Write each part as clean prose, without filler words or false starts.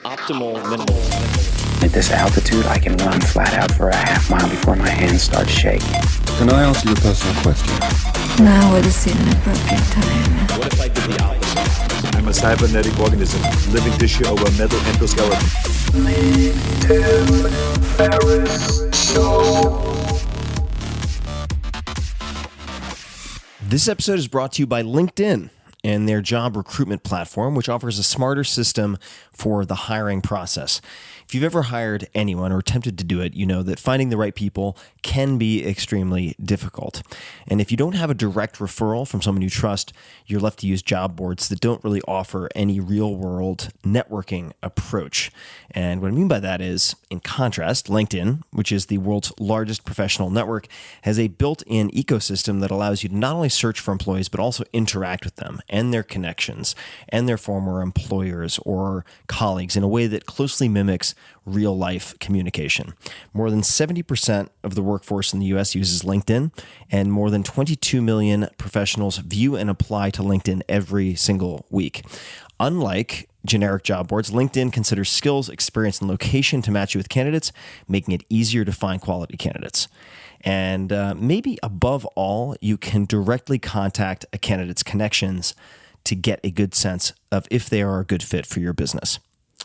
Optimal minimalism. At this altitude, I can run flat out for a half mile before my hands start shaking. Can I ask you a personal question? Now would seem an appropriate time. What if I did the opposite? I'm a cybernetic organism, living tissue over a metal endoskeleton. Ferriss Show. This episode is brought to you by LinkedIn and their job recruitment platform, which offers a smarter system for the hiring process. If you've ever hired anyone or attempted to do it, you know that finding the right people can be extremely difficult. And if you don't have a direct referral from someone you trust, you're left to use job boards that don't really offer any real-world networking approach. And what I mean by that is, in contrast, LinkedIn, which is the world's largest professional network, has a built-in ecosystem that allows you to not only search for employees, but also interact with them and their connections and their former employers or colleagues in a way that closely mimics real-life communication. More than 70% of the workforce in the U.S. uses LinkedIn, and more than 22 million professionals view and apply to LinkedIn every single week. Unlike generic job boards, LinkedIn considers skills, experience, and location to match you with candidates, making it easier to find quality candidates. And maybe above all, you can directly contact a candidate's connections to get a good sense of if they are a good fit for your business.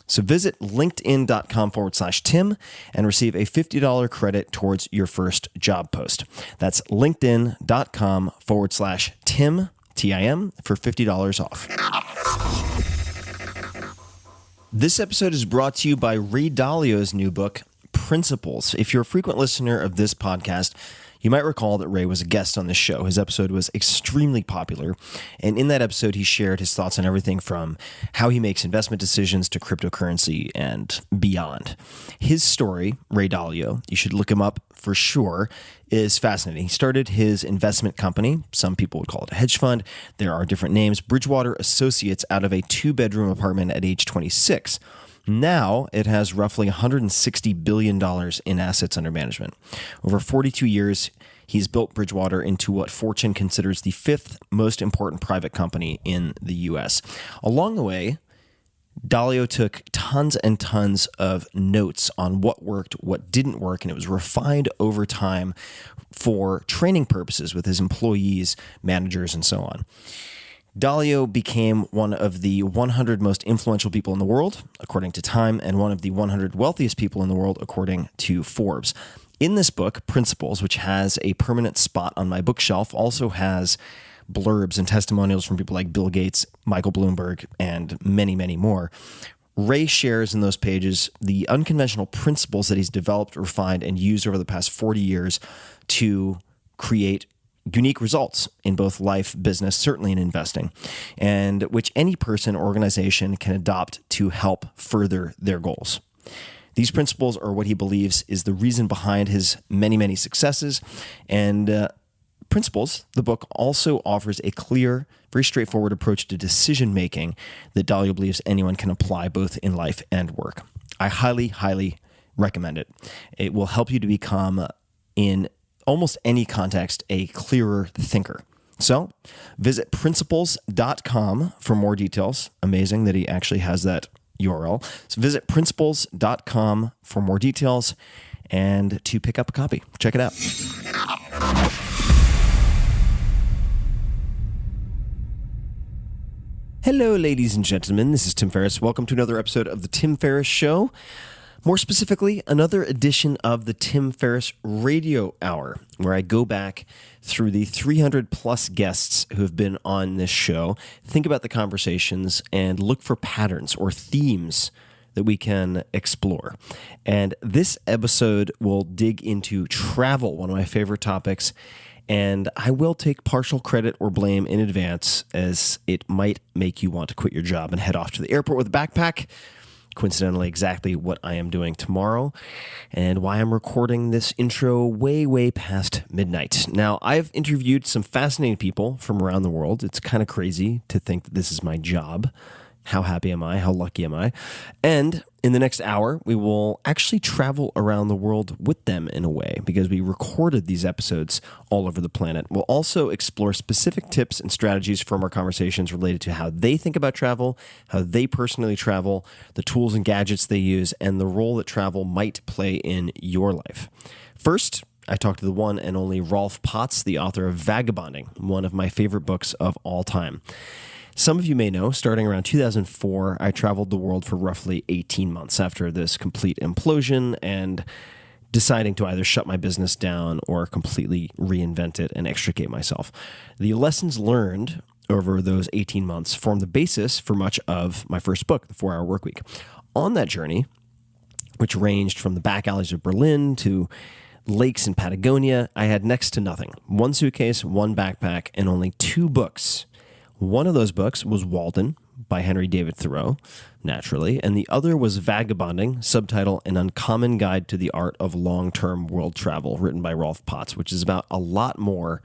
So visit linkedin.com/Tim and receive a $50 credit towards your first job post. That's linkedin.com/Tim, T-I-M, for $50 off. This episode is brought to you by Ray Dalio's new book, Principles. If you're a frequent listener of this podcast, you might recall that Ray was a guest on this show. His episode was extremely popular, and in that episode, he shared his thoughts on everything from how he makes investment decisions to cryptocurrency and beyond. His story, Ray Dalio, you should look him up for sure, is fascinating. He started his investment company, some people would call it a hedge fund, there are different names, Bridgewater Associates, out of a 2-bedroom apartment at age 26. Now it has roughly $160 billion in assets under management. Over 42 years, he's built Bridgewater into what Fortune considers the 5th most important private company in the U.S. Along the way, Dalio took tons and tons of notes on what worked, what didn't work, and it was refined over time for training purposes with his employees, managers, and so on. Dalio became one of the 100 most influential people in the world, according to Time, and one of the 100 wealthiest people in the world, according to Forbes. In this book, Principles, which has a permanent spot on my bookshelf, also has blurbs and testimonials from people like Bill Gates, Michael Bloomberg, and many, many more. Ray shares in those pages the unconventional principles that he's developed, refined, and used over the past 40 years to create unique results in both life, business, certainly in investing, and which any person or organization can adopt to help further their goals. These principles are what he believes is the reason behind his many, many successes. And Principles, the book, also offers a clear, very straightforward approach to decision-making that Dalio believes anyone can apply both in life and work. I highly, highly recommend it. It will help you to become, in almost any context, a clearer thinker. So visit principles.com for more details. Amazing that he actually has that URL. So visit principles.com for more details and to pick up a copy. Check it out. Hello, ladies and gentlemen. This is Tim Ferriss. Welcome to another episode of The Tim Ferriss Show. More specifically, another edition of the Tim Ferriss Radio Hour, where I go back through the 300-plus guests who have been on this show, think about the conversations, and look for patterns or themes that we can explore. And this episode will dig into travel, one of my favorite topics, and I will take partial credit or blame in advance, as it might make you want to quit your job and head off to the airport with a backpack. Coincidentally, exactly what I am doing tomorrow, and why I'm recording this intro way, way past midnight. Now, I've interviewed some fascinating people from around the world. It's kind of crazy to think that this is my job. How happy am I? How lucky am I? And in the next hour, we will actually travel around the world with them in a way because we recorded these episodes all over the planet. We'll also explore specific tips and strategies from our conversations related to how they think about travel, how they personally travel, the tools and gadgets they use, and the role that travel might play in your life. First, I talked to the one and only Rolf Potts, the author of Vagabonding, one of my favorite books of all time. Some of you may know, starting around 2004, I traveled the world for roughly 18 months after this complete implosion and deciding to either shut my business down or completely reinvent it and extricate myself. The lessons learned over those 18 months formed the basis for much of my first book, The 4-Hour Workweek. On that journey, which ranged from the back alleys of Berlin to lakes in Patagonia, I had next to nothing. One suitcase, one backpack, and only 2 books. One of those books was Walden by Henry David Thoreau, naturally, and the other was Vagabonding, subtitle An Uncommon Guide to the Art of Long-Term World Travel, written by Rolf Potts, which is about a lot more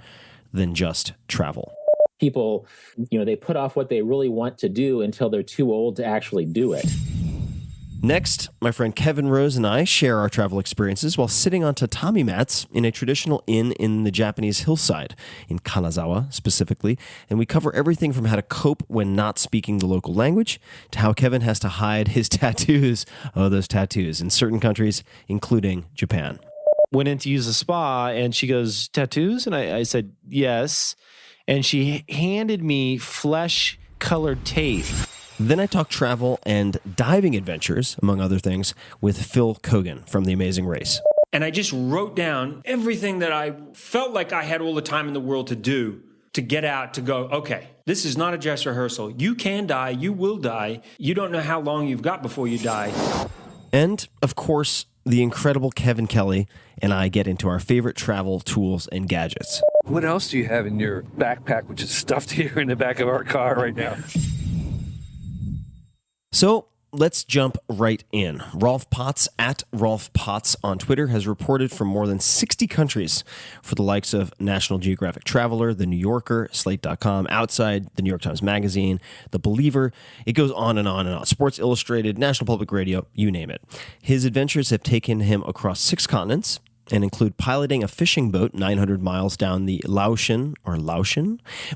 than just travel. People, they put off what they really want to do until they're too old to actually do it. Next, my friend Kevin Rose and I share our travel experiences while sitting on tatami mats in a traditional inn in the Japanese hillside, in Kanazawa specifically, and we cover everything from how to cope when not speaking the local language to how Kevin has to hide his tattoos, those tattoos, in certain countries, including Japan. Went in to use a spa, and she goes, tattoos? And I said, yes. And she handed me flesh-colored tape. Then I talk travel and diving adventures, among other things, with Phil Keoghan from The Amazing Race. And I just wrote down everything that I felt like I had all the time in the world to do to get out, to go, okay, this is not a dress rehearsal. You can die. You will die. You don't know how long you've got before you die. And, of course, the incredible Kevin Kelly and I get into our favorite travel tools and gadgets. What else do you have in your backpack, which is stuffed here in the back of our car right now? So let's jump right in. Rolf Potts, at Rolf Potts on Twitter, has reported from more than 60 countries for the likes of National Geographic Traveler, The New Yorker, Slate.com, Outside, The New York Times Magazine, The Believer. It goes on and on and on. Sports Illustrated, National Public Radio, you name it. His adventures have taken him across 6 continents and include piloting a fishing boat 900 miles down the Laotian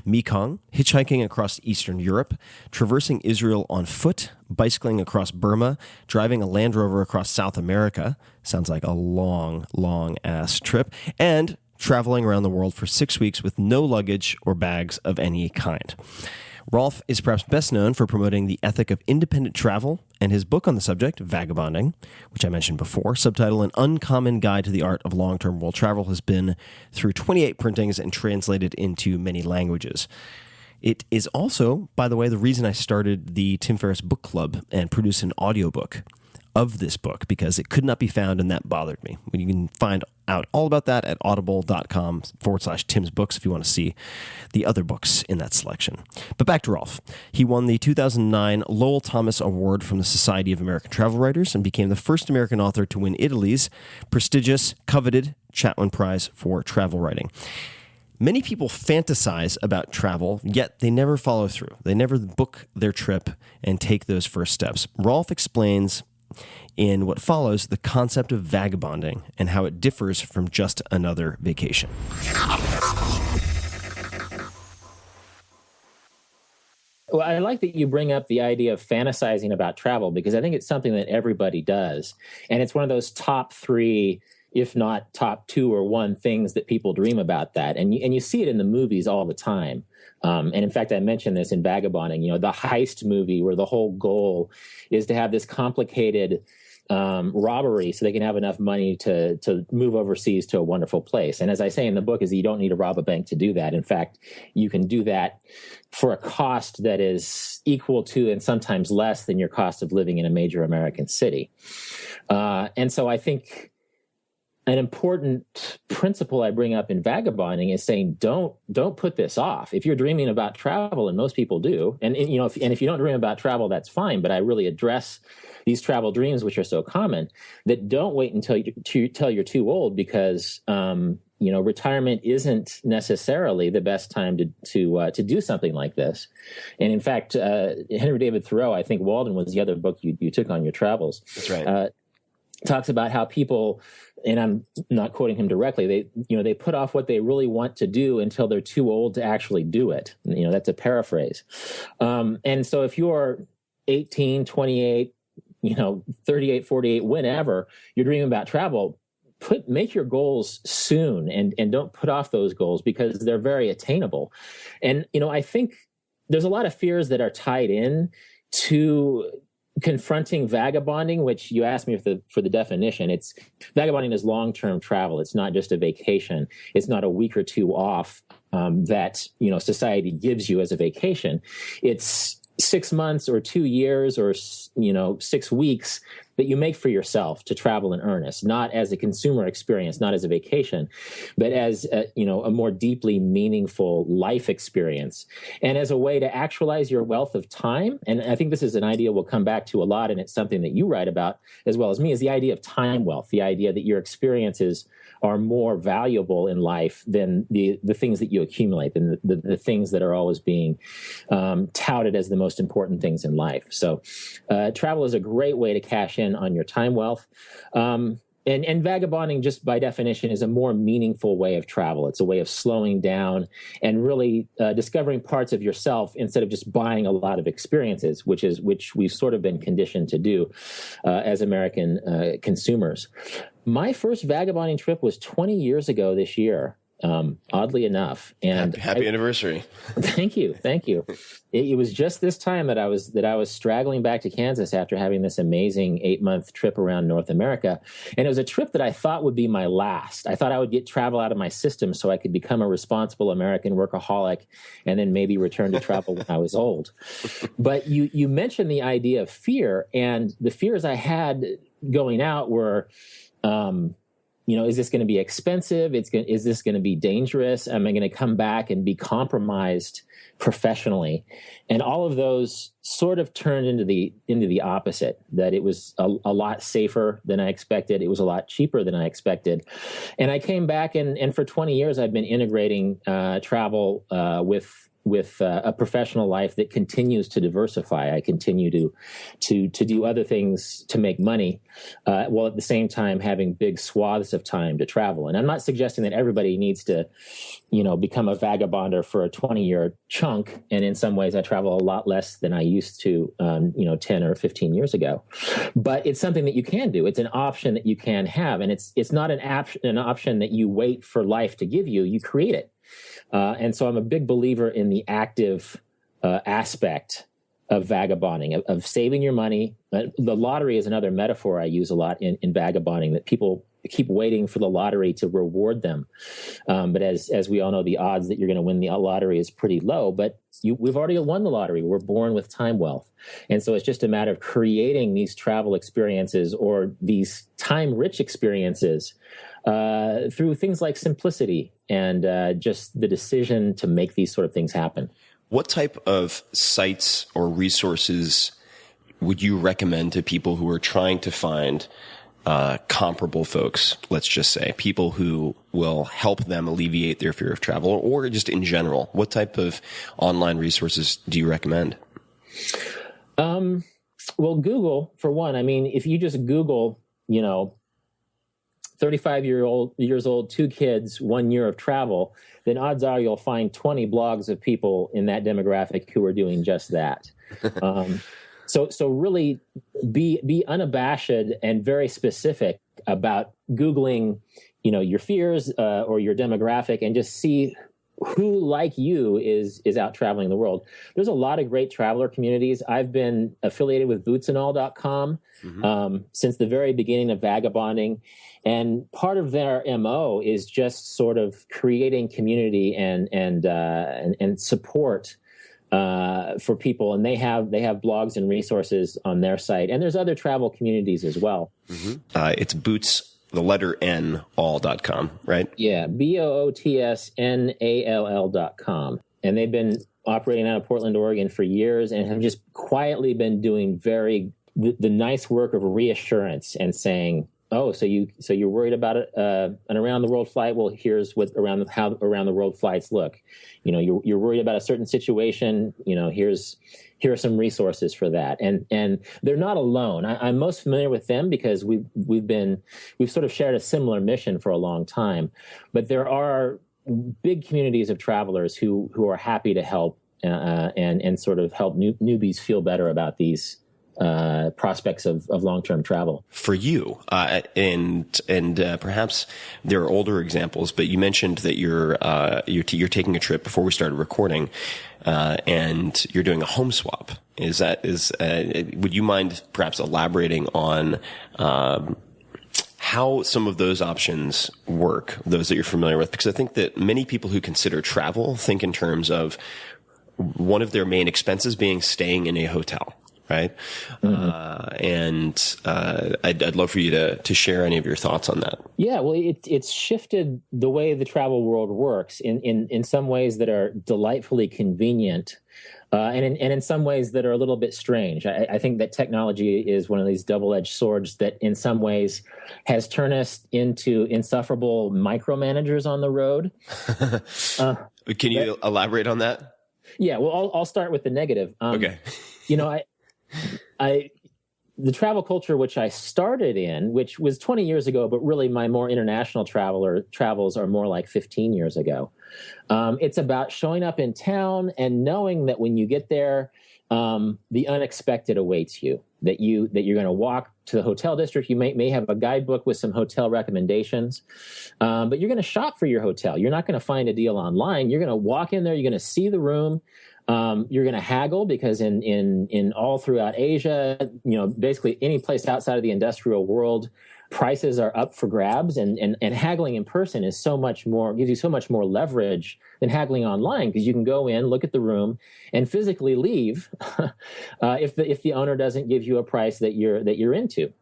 Mekong, hitchhiking across Eastern Europe, traversing Israel on foot, bicycling across Burma, driving a Land Rover across South America, sounds like a long ass trip, and traveling around the world for 6 weeks with no luggage or bags of any kind. Rolf is perhaps best known for promoting the ethic of independent travel, and his book on the subject, Vagabonding, which I mentioned before, subtitle An Uncommon Guide to the Art of Long-Term World Travel, has been through 28 printings and translated into many languages. It is also, by the way, the reason I started the Tim Ferriss Book Club and produced an audiobook of this book, because it could not be found and that bothered me. You can find out all about that at audible.com/Tim's Books if you want to see the other books in that selection. But back to Rolf. He won the 2009 Lowell Thomas Award from the Society of American Travel Writers and became the first American author to win Italy's prestigious, coveted Chatwin Prize for travel writing. Many people fantasize about travel, yet they never follow through. They never book their trip and take those first steps. Rolf explains in what follows the concept of vagabonding and how it differs from just another vacation. Well, I like that you bring up the idea of fantasizing about travel, because I think it's something that everybody does. And it's one of those top 3, if not top 2 or 1 things that people dream about that. And you see it in the movies all the time. And in fact, I mentioned this in Vagabonding, the heist movie where the whole goal is to have this complicated robbery so they can have enough money to move overseas to a wonderful place. And as I say in the book, is you don't need to rob a bank to do that. In fact, you can do that for a cost that is equal to and sometimes less than your cost of living in a major American city. And so I think an important principle I bring up in Vagabonding is saying, don't put this off. If you're dreaming about travel, and most people do, and you know, if you don't dream about travel, that's fine. But I really address these travel dreams, which are so common, that don't wait until you're too old, because you know, retirement isn't necessarily the best time to do something like this. And in fact, Henry David Thoreau, I think Walden was the other book you took on your travels. That's right. Talks about how people, and I'm not quoting him directly, they put off what they really want to do until they're too old to actually do it. You know, that's a paraphrase. And so if you're 18, 28, 38, 48, whenever you're dreaming about travel, make your goals soon and don't put off those goals, because they're very attainable. And, I think there's a lot of fears that are tied in to confronting vagabonding, which you asked me for the definition. Vagabonding is long-term travel. It's not just a vacation. It's not a week or two off that, society gives you as a vacation. It's 6 months or 2 years or, 6 weeks that you make for yourself to travel in earnest, not as a consumer experience, not as a vacation, but as a more deeply meaningful life experience, and as a way to actualize your wealth of time. And I think this is an idea we'll come back to a lot, and it's something that you write about as well as me, is the idea of time wealth, the idea that your experiences are more valuable in life than the things that you accumulate, and the things that are always being touted as the most important things in life. So travel is a great way to cash in on your time wealth. And vagabonding, just by definition, is a more meaningful way of travel. It's a way of slowing down and really discovering parts of yourself instead of just buying a lot of experiences, which we've sort of been conditioned to do as American consumers. My first vagabonding trip was 20 years ago this year, oddly enough. And happy anniversary. Thank you. It was just this time that I was straggling back to Kansas after having this amazing 8-month trip around North America. And it was a trip that I thought would be my last. I thought I would get travel out of my system so I could become a responsible American workaholic and then maybe return to travel when I was old. But you mentioned the idea of fear, and the fears I had going out were, is this going to be expensive? Is this going to be dangerous? Am I going to come back and be compromised professionally? And all of those sort of turned into the opposite, that it was a lot safer than I expected. It was a lot cheaper than I expected. And I came back, and for 20 years, I've been integrating travel with a professional life that continues to diversify. I continue to do other things to make money, while at the same time having big swaths of time to travel. And I'm not suggesting that everybody needs to, become a vagabonder for a 20-year chunk. And in some ways, I travel a lot less than I used to, 10 or 15 years ago. But it's something that you can do. It's an option that you can have, and it's not an option that you wait for life to give you. You create it. And so I'm a big believer in the active aspect of vagabonding, of saving your money. The lottery is another metaphor I use a lot in vagabonding, that people keep waiting for the lottery to reward them. But as we all know, the odds that you're going to win the lottery is pretty low. But we've already won the lottery. We're born with time wealth. And so it's just a matter of creating these travel experiences, or these time-rich experiences, through things like simplicity and just the decision to make these sort of things happen. What type of sites or resources would you recommend to people who are trying to find comparable folks, let's just say, people who will help them alleviate their fear of travel, or just in general? What type of online resources do you recommend? Well, Google, for one. I mean, if you just Google, 35 years old, 2 kids, 1 year of travel, then odds are you'll find 20 blogs of people in that demographic who are doing just that. So really be unabashed and very specific about Googling, your fears or your demographic, and just see who, like you, is out traveling the world. There's a lot of great traveler communities. I've been affiliated with bootsandall.com since the very beginning of vagabonding. And part of their MO is just sort of creating community and support for people. And they have blogs and resources on their site. And there's other travel communities as well. It's Boots the letter N, all.com, right? Yeah, BOOTSNALL.com. And they've been operating out of Portland, Oregon for years and have just quietly been doing the nice work of reassurance and saying, oh, so you're worried about an around the world flight? Well, here's what how around the world flights look. You know, you're worried about a certain situation. You know, here are some resources for that. And they're not alone. I'm most familiar with them because we've sort of shared a similar mission for a long time. But there are big communities of travelers who are happy to help and sort of help newbies feel better about these prospects of long-term travel for you. And perhaps there are older examples, but you mentioned that you're taking a trip before we started recording, and you're doing a home swap. Would you mind perhaps elaborating on, how some of those options work, those that you're familiar with? Because I think that many people who consider travel think in terms of one of their main expenses being staying in a hotel. Right. Mm-hmm. I'd love for you to share any of your thoughts on that. Yeah, well, it's shifted the way the travel world works in some ways that are delightfully convenient, and in some ways that are a little bit strange. I think that technology is one of these double-edged swords that in some ways has turned us into insufferable micromanagers on the road. Can you elaborate on that? Yeah, well, I'll start with the negative. Okay. You know, the travel culture which I started in, which was 20 years ago, but really my more international travels are more like 15 years ago. It's about showing up in town and knowing that when you get there, the unexpected awaits you. That you're going to walk to the hotel district. You may have a guidebook with some hotel recommendations, but you're going to shop for your hotel. You're not going to find a deal online. You're going to walk in there. You're going to see the room. You're going to haggle because in all throughout Asia, you know, basically any place outside of the industrial world, prices are up for grabs, and haggling in person is gives you so much more leverage than haggling online, because you can go in, look at the room, and physically leave if the owner doesn't give you a price that you're into.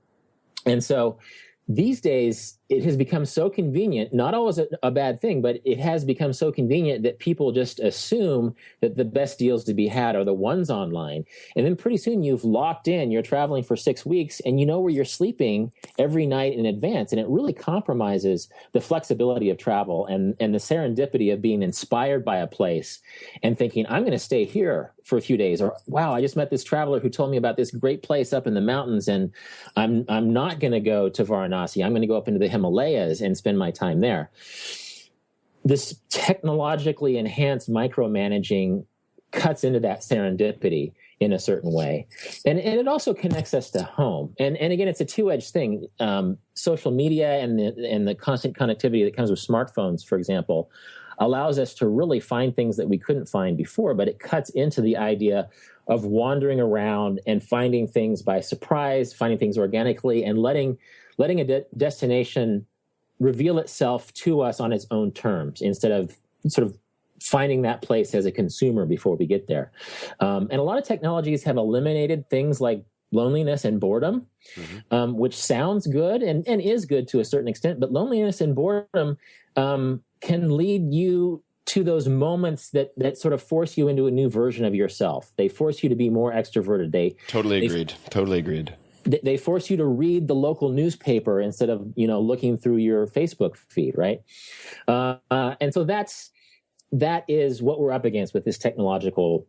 And so these days, it has become so convenient, not always a bad thing, but it has become so convenient that people just assume that the best deals to be had are the ones online. And then pretty soon you've locked in, you're traveling for 6 weeks, and you know where you're sleeping every night in advance. And it really compromises the flexibility of travel and the serendipity of being inspired by a place and thinking, I'm going to stay here for a few days. Or, wow, I just met this traveler who told me about this great place up in the mountains, and I'm not going to go to Varanasi. I'm going to go up into the Himalayas and spend my time there. This technologically enhanced micromanaging cuts into that serendipity in a certain way. And it also connects us to home. And again, it's a two-edged thing. Social media and the constant connectivity that comes with smartphones, for example, allows us to really find things that we couldn't find before, but it cuts into the idea of wandering around and finding things by surprise, finding things organically, and letting a destination reveal itself to us on its own terms instead of sort of finding that place as a consumer before we get there. And a lot of technologies have eliminated things like loneliness and boredom, which sounds good and is good to a certain extent, but loneliness and boredom can lead you to those moments that sort of force you into a new version of yourself. They force you to be more extroverted. Totally agreed. They force you to read the local newspaper instead of, looking through your Facebook feed, right? And so that is what we're up against with these technological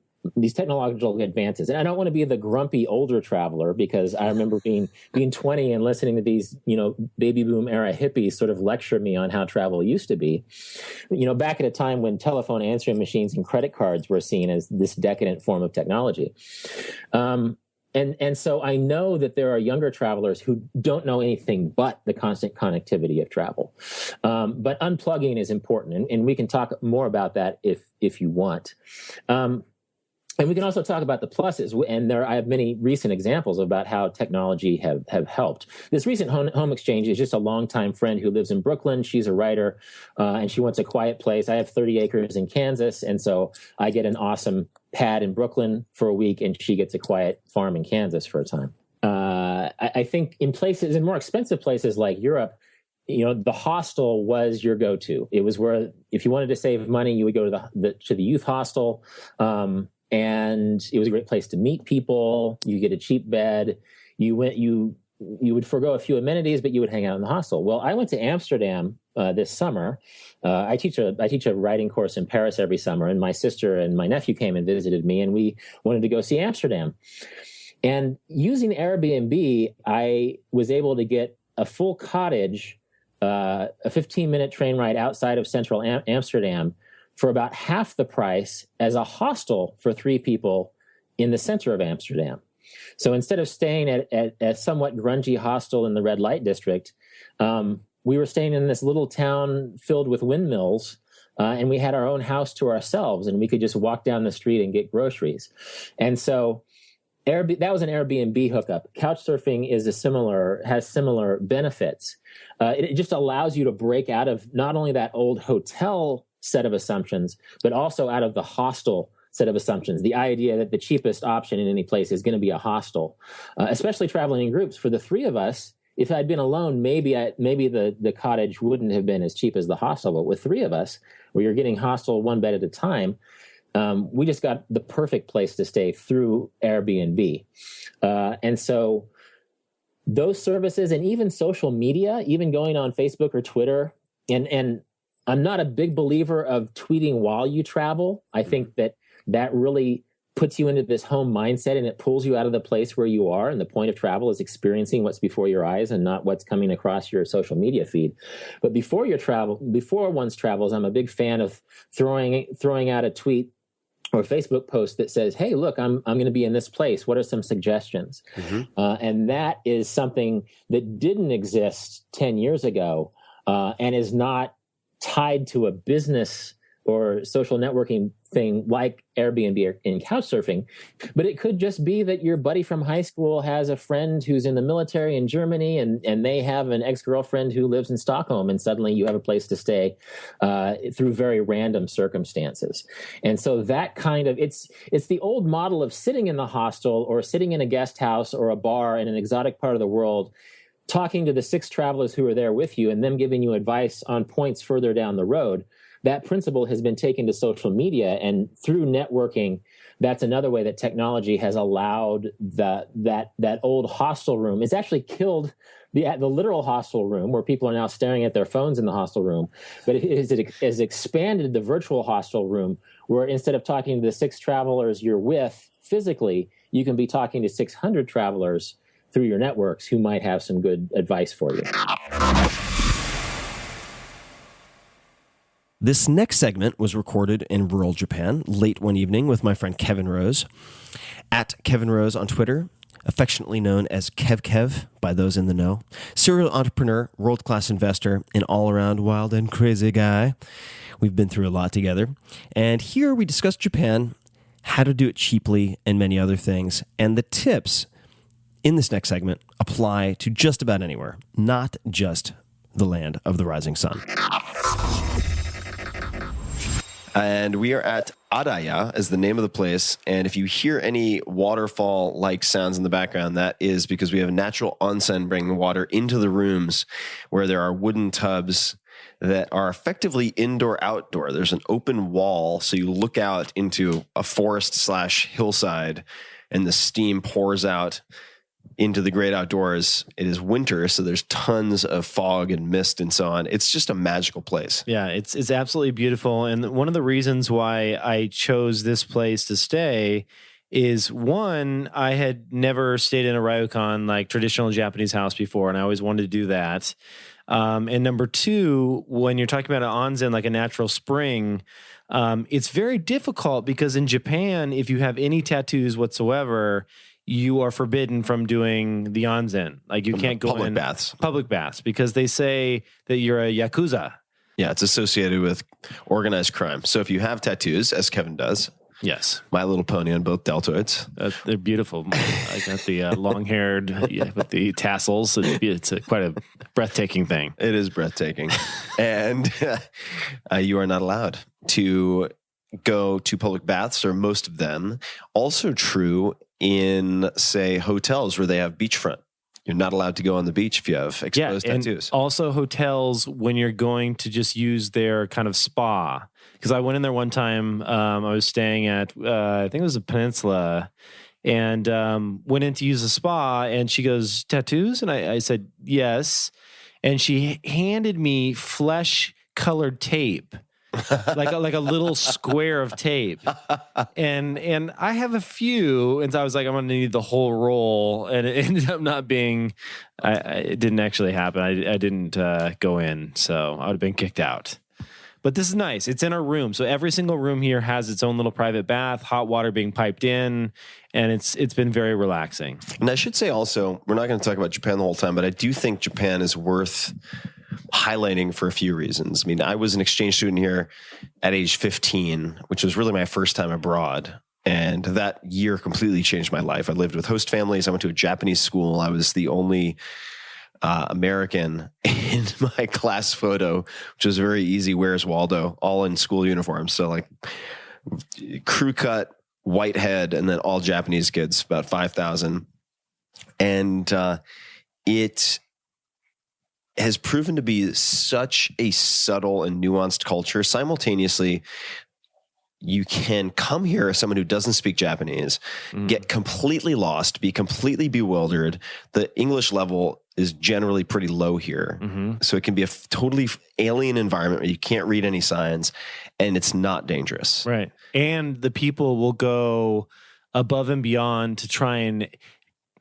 advances. And I don't want to be the grumpy older traveler, because I remember being 20 and listening to these, baby boom era hippies sort of lecture me on how travel used to be, back at a time when telephone answering machines and credit cards were seen as this decadent form of technology. And so I know that there are younger travelers who don't know anything but the constant connectivity of travel. But unplugging is important, and we can talk more about that if you want. And we can also talk about the pluses, and I have many recent examples about how technology have helped. This recent home exchange is just a longtime friend who lives in Brooklyn. She's a writer, and she wants a quiet place. I have 30 acres in Kansas, and so I get an awesome pad in Brooklyn for a week, and she gets a quiet farm in Kansas for a time. I think in more expensive places like Europe, the hostel was your go-to. It was where, if you wanted to save money, you would go to the youth hostel. And it was a great place to meet people. You get a cheap bed. You would forego a few amenities, but you would hang out in the hostel. Well, I went to Amsterdam this summer. I teach a writing course in Paris every summer, and my sister and my nephew came and visited me, and we wanted to go see Amsterdam. And using Airbnb, I was able to get a full cottage, a 15-minute train ride outside of central Amsterdam for about half the price as a hostel for 3 people in the center of Amsterdam. So instead of staying at a somewhat grungy hostel in the red light district, we were staying in this little town filled with windmills, and we had our own house to ourselves, and we could just walk down the street and get groceries. And so that was an Airbnb hookup. Couchsurfing has similar benefits. It just allows you to break out of not only that old hotel set of assumptions, but also out of the hostel set of assumptions. The idea that the cheapest option in any place is going to be a hostel, especially traveling in groups. For the 3 of us, if I'd been alone, maybe the cottage wouldn't have been as cheap as the hostel. But with 3 of us, where you're getting hostel 1 bed at a time, we just got the perfect place to stay through Airbnb. And so those services, and even social media, even going on Facebook or Twitter, and I'm not a big believer of tweeting while you travel. I think that really puts you into this home mindset, and it pulls you out of the place where you are. And the point of travel is experiencing what's before your eyes and not what's coming across your social media feed. But before one's travels, I'm a big fan of throwing out a tweet or a Facebook post that says, "Hey, look, I'm going to be in this place. What are some suggestions?" Mm-hmm. And that is something that didn't exist 10 years ago, and is not tied to a business or social networking thing like Airbnb or in Couchsurfing. But it could just be that your buddy from high school has a friend who's in the military in Germany, and they have an ex-girlfriend who lives in Stockholm, and suddenly you have a place to stay through very random circumstances. And so that kind of, it's the old model of sitting in the hostel or sitting in a guest house or a bar in an exotic part of the world, talking to the 6 travelers who are there with you and them giving you advice on points further down the road. That principle has been taken to social media, and through networking, that's another way that technology has allowed that old hostel room. It's actually killed the literal hostel room, where people are now staring at their phones in the hostel room. But it has expanded the virtual hostel room, where instead of talking to the 6 travelers you're with physically, you can be talking to 600 travelers through your networks who might have some good advice for you. This next segment was recorded in rural Japan late one evening with my friend Kevin Rose, at Kevin Rose on Twitter, affectionately known as Kev by those in the know, serial entrepreneur, world-class investor, an all-around wild and crazy guy. We've been through a lot together. And here we discuss Japan, how to do it cheaply, and many other things. And the tips in this next segment apply to just about anywhere, not just the land of the rising sun. And we are at Adaya as the name of the place. And if you hear any waterfall-like sounds in the background, that is because we have a natural onsen bringing water into the rooms, where there are wooden tubs that are effectively indoor-outdoor. There's an open wall, so you look out into a forest/hillside, and the steam pours out into the great outdoors. It is winter, so there's tons of fog and mist and so on. It's just a magical place. Yeah, it's absolutely beautiful. And one of the reasons why I chose this place to stay is, one, I had never stayed in a ryokan, like traditional Japanese house, before, and I always wanted to do that. And number 2, when you're talking about an onsen, like a natural spring, it's very difficult because in Japan, if you have any tattoos whatsoever, you are forbidden from doing the onsen. Like, you can't go in public baths because they say that you're a yakuza. Yeah, it's associated with organized crime. So if you have tattoos, as Kevin does, yes, My Little Pony on both deltoids. They're beautiful. I got the long-haired with the tassels. It's quite a breathtaking thing. It is breathtaking. And you are not allowed to go to public baths, or most of them. Also true in, say, hotels where they have beachfront You're not allowed to go on the beach if you have exposed tattoos. And also hotels when you're going to just use their kind of spa. Because I went in there one time. I was staying at, I think it was a Peninsula, and went in to use a spa. And she goes, tattoos? And I said, yes. And she handed me flesh-colored tape. like a little square of tape, and I have a few, and so I was like, I'm gonna need the whole roll, and it ended up not being. It didn't actually happen. I didn't go in, so I would have been kicked out. But this is nice. It's in our room, so every single room here has its own little private bath, hot water being piped in, and it's been very relaxing. And I should say also, we're not going to talk about Japan the whole time, but I do think Japan is worth highlighting for a few reasons. I mean, I was an exchange student here at age 15, which was really my first time abroad. And that year completely changed my life. I lived with host families. I went to a Japanese school. I was the only American in my class photo, which was very easy. Where's Waldo? All in school uniforms. So like crew cut, white head, and then all Japanese kids, about 5,000. And it has proven to be such a subtle and nuanced culture. Simultaneously, you can come here as someone who doesn't speak Japanese, get completely lost, be completely bewildered. The English level is generally pretty low here. So it can be a totally alien environment where you can't read any signs, and it's not dangerous. Right. And the people will go above and beyond to try and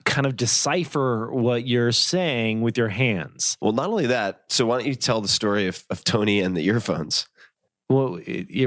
kind of decipher what you're saying with your hands. Well, not only that, so why don't you tell the story of Tony and the earphones? Well,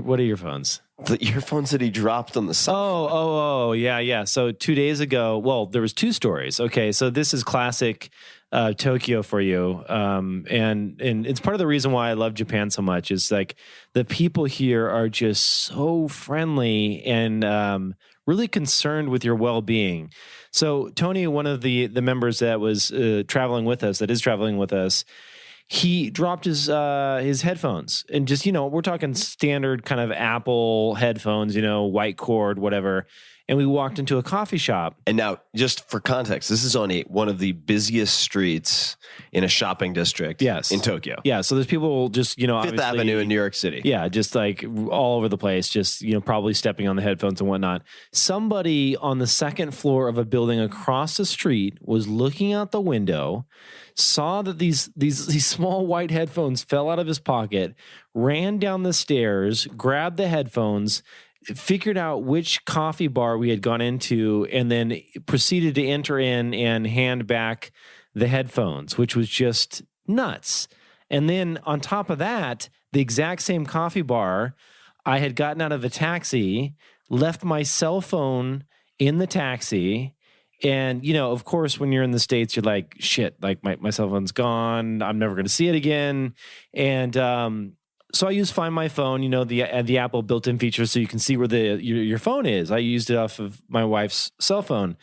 what are earphones? The earphones that he dropped on the side. Oh, yeah. So 2 days ago, well, there was two stories. Okay, so this is classic Tokyo for you, and it's part of the reason why I love Japan so much. Is like the people here are just so friendly and really concerned with your well-being. So Tony, one of the members that was traveling with us, he dropped his headphones, and just, we're talking standard kind of Apple headphones, white cord, whatever. And we walked into a coffee shop. And now, just for context, this is on one of the busiest streets in a shopping district in Tokyo. Yeah, so there's people just, Fifth Avenue in New York City. Yeah, just like all over the place, just, probably stepping on the headphones and whatnot. Somebody on the second floor of a building across the street was looking out the window, saw that these small white headphones fell out of his pocket, ran down the stairs, grabbed the headphones, figured out which coffee bar we had gone into, and then proceeded to enter in and hand back the headphones, which was just nuts. And then on top of that, the exact same coffee bar, I had gotten out of a taxi, left my cell phone in the taxi. And, of course, when you're in the States, you're like, shit, like my cell phone's gone. I'm never going to see it again. And, so I used Find My Phone, the Apple built-in feature, so you can see where your phone is. I used it off of my wife's cell phone.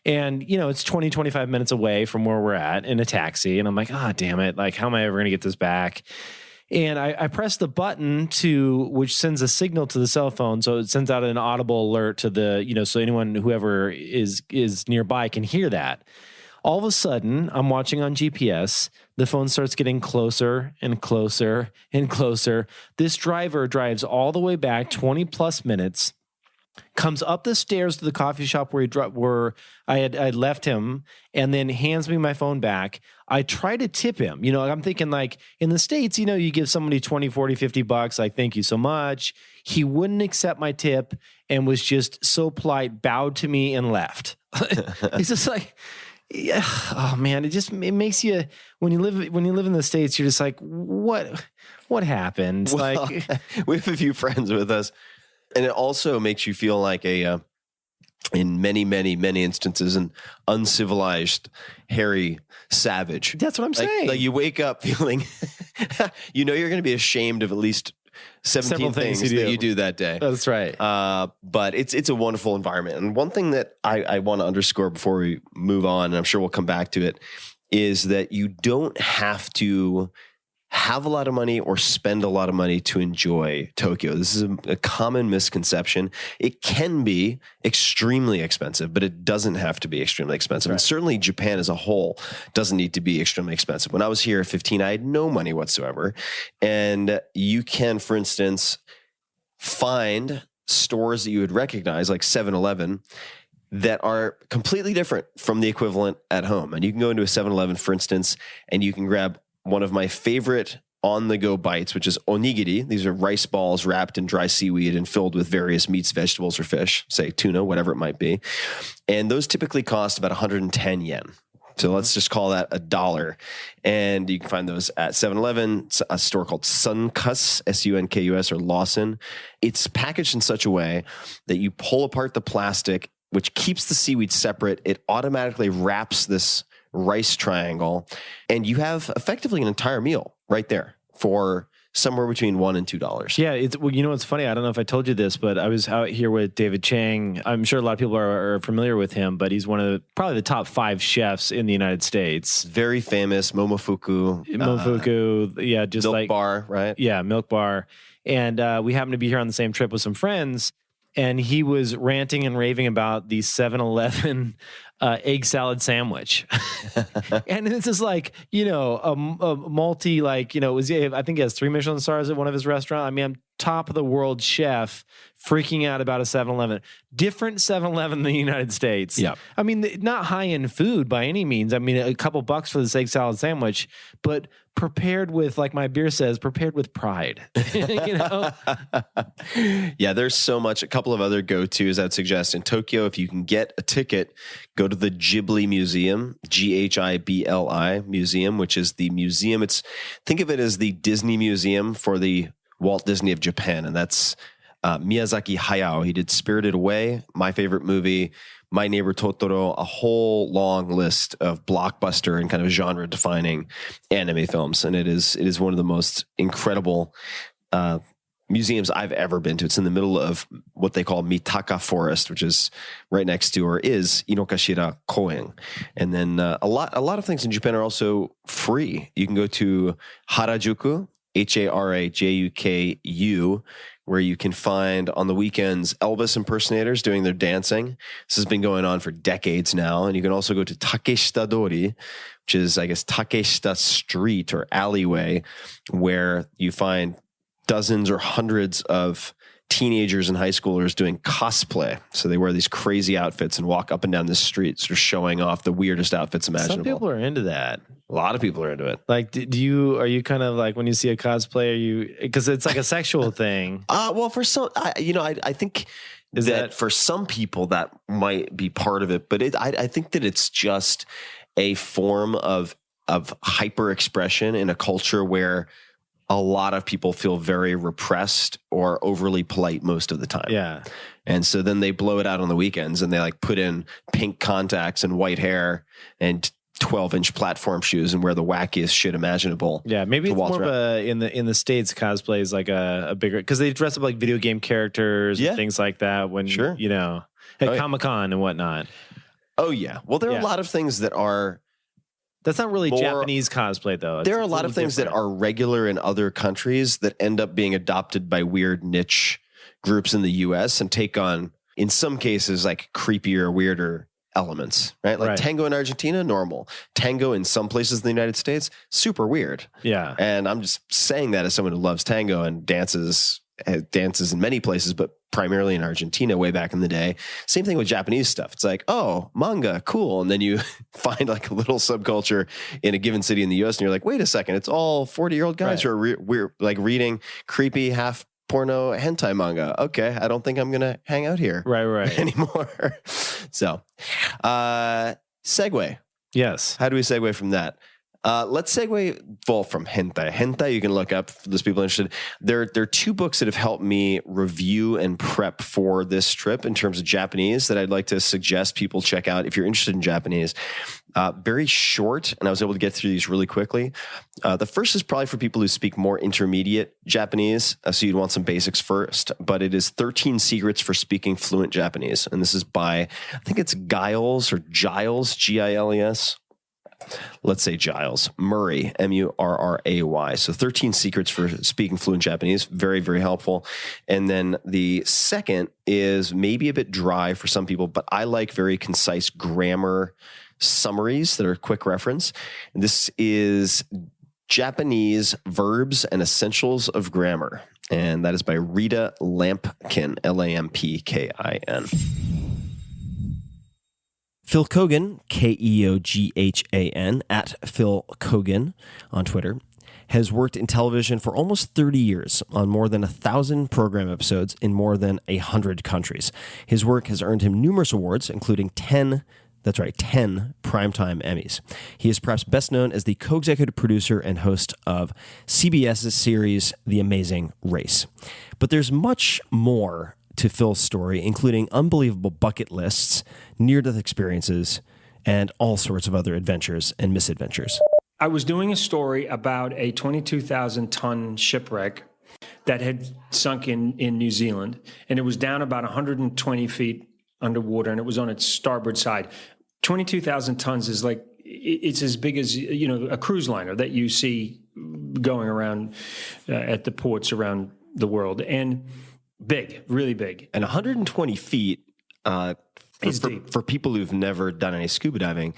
And, it's 20, 25 minutes away from where we're at in a taxi. And I'm like, damn it. Like, how am I ever going to get this back? And I pressed the button which sends a signal to the cell phone. So it sends out an audible alert to the, so whoever is nearby can hear that. All of a sudden, I'm watching on GPS. The phone starts getting closer and closer and closer. This driver drives all the way back 20 plus minutes, comes up the stairs to the coffee shop where I had left him, and then hands me my phone back. I try to tip him. I'm thinking like in the States, you give somebody 20, 40, 50 bucks. Like, thank you so much. He wouldn't accept my tip and was just so polite, bowed to me and left. It's just like... Yeah. Oh man, it makes you when you live in the States, you're just like, what happened? Well, like we have a few friends with us, and it also makes you feel like in many, many, many instances, an uncivilized, hairy savage. That's what I'm saying. Like you wake up feeling, you're going to be ashamed of at least 17 things that you do that day. That's right. But it's a wonderful environment. And one thing that I want to underscore before we move on, and I'm sure we'll come back to it, is that you don't have to have a lot of money or spend a lot of money to enjoy Tokyo. This is a common misconception. It can be extremely expensive, but it doesn't have to be extremely expensive. Right. And certainly Japan as a whole doesn't need to be extremely expensive. When I was here at 15, I had no money whatsoever. And you can, for instance, find stores that you would recognize, like 7-Eleven, that are completely different from the equivalent at home. And you can go into a 7-Eleven, for instance, and you can grab one of my favorite on-the-go bites, which is onigiri. These are rice balls wrapped in dry seaweed and filled with various meats, vegetables, or fish, say tuna, whatever it might be. And those typically cost about 110 yen. So let's just call that $1. And you can find those at 7-Eleven, a store called Sunkus, S-U-N-K-U-S, or Lawson. It's packaged in such a way that you pull apart the plastic, which keeps the seaweed separate. It automatically wraps this rice triangle, and you have effectively an entire meal right there for somewhere between $1 and $2. Yeah, it's well, you know what's funny? I don't know if I told you this, but I was out here with David Chang. I'm sure a lot of people are familiar with him, but he's one of probably the top 5 chefs in the United States. Very famous, Momofuku. Yeah, just Milk like Bar, right? Yeah, Milk Bar. And we happened to be here on the same trip with some friends, and he was ranting and raving about the 7-Eleven egg salad sandwich. And this is like, you know, a multi, like, you know, I think he has 3 Michelin stars at one of his restaurants. I mean, I'm top of the world chef freaking out about a 7-Eleven. Different 7-Eleven in the United States. Yeah. I mean, not high-end food by any means. I mean, a couple bucks for this egg salad sandwich, but prepared with, like my beer says, prepared with pride. You know? Yeah, there's so much. A couple of other go-tos I'd suggest in Tokyo. If you can get a ticket, go to the Ghibli Museum, G-H-I-B-L-I Museum, which is the museum. Think of it as the Disney Museum for the Walt Disney of Japan, and that's Miyazaki Hayao. He did Spirited Away, my favorite movie, My Neighbor Totoro, a whole long list of blockbuster and kind of genre-defining anime films, and it is one of the most incredible museums I've ever been to. It's in the middle of what they call Mitaka Forest, which is right next to or is Inokashira Koen. And then a lot of things in Japan are also free. You can go to Harajuku, Harajuku, where you can find on the weekends Elvis impersonators doing their dancing. This has been going on for decades now. And you can also go to Takeshita Dori, which is, I guess, Takeshita Street or alleyway, where you find dozens or hundreds of teenagers and high schoolers doing cosplay. So they wear these crazy outfits and walk up and down the street, sort of showing off the weirdest outfits imaginable. Some people are into that. A lot of people are into it. Like, are you kind of like when you see a cosplay, because it's like a sexual thing? Well, for some, I think that for some people that might be part of it, but I think that it's just a form of hyper expression in a culture where a lot of people feel very repressed or overly polite most of the time. Yeah. And so then they blow it out on the weekends and they like put in pink contacts and white hair and 12-inch platform shoes and wear the wackiest shit imaginable. Yeah, maybe it's more of a in the States cosplay is like a bigger, because they dress up like video game characters and things like that when you know at Comic-Con and whatnot. Oh yeah. Well, there are a lot of things that are. That's not really Japanese cosplay, though. There are a lot of things that are regular in other countries that end up being adopted by weird niche groups in the U.S. and take on, in some cases, like creepier, weirder elements, right? Like tango in Argentina, normal. Tango in some places in the United States, super weird. Yeah. And I'm just saying that as someone who loves tango and dances in many places, but primarily in Argentina way back in the day. Same thing with Japanese stuff. It's like, oh, manga, cool. And then you find like a little subculture in a given city in the US and you're like, wait a second, it's all 40-year-old guys who are we're like reading creepy half porno hentai manga. Okay, I don't think I'm going to hang out here anymore. So, segue. Yes. How do we segue from that? Let's segue from hentai. Hentai, you can look up for those people interested. There are 2 books that have helped me review and prep for this trip in terms of Japanese that I'd like to suggest people check out if you're interested in Japanese. Very short, and I was able to get through these really quickly. The first is probably for people who speak more intermediate Japanese, so you'd want some basics first, but it is 13 Secrets for Speaking Fluent Japanese, and this is by, I think it's Giles, Giles, let's say Giles. Murray, Murray. So 13 secrets for speaking fluent Japanese. Very, very helpful. And then the second is maybe a bit dry for some people, but I like very concise grammar summaries that are quick reference. And this is Japanese Verbs and Essentials of Grammar. And that is by Rita Lampkin, Lampkin. Phil Keoghan, Keoghan, at Phil Keoghan on Twitter, has worked in television for almost 30 years on more than 1,000 program episodes in more than 100 countries. His work has earned him numerous awards, including 10 Primetime Emmys. He is perhaps best known as the co-executive producer and host of CBS's series The Amazing Race. But there's much more to Phil's story, including unbelievable bucket lists, near-death experiences, and all sorts of other adventures and misadventures. I was doing a story about a 22,000-ton shipwreck that had sunk in New Zealand, and it was down about 120 feet underwater, and it was on its starboard side. 22,000 tons is like, it's as big as, a cruise liner that you see going around at the ports around the world. And big, really big. And 120 feet for people who've never done any scuba diving,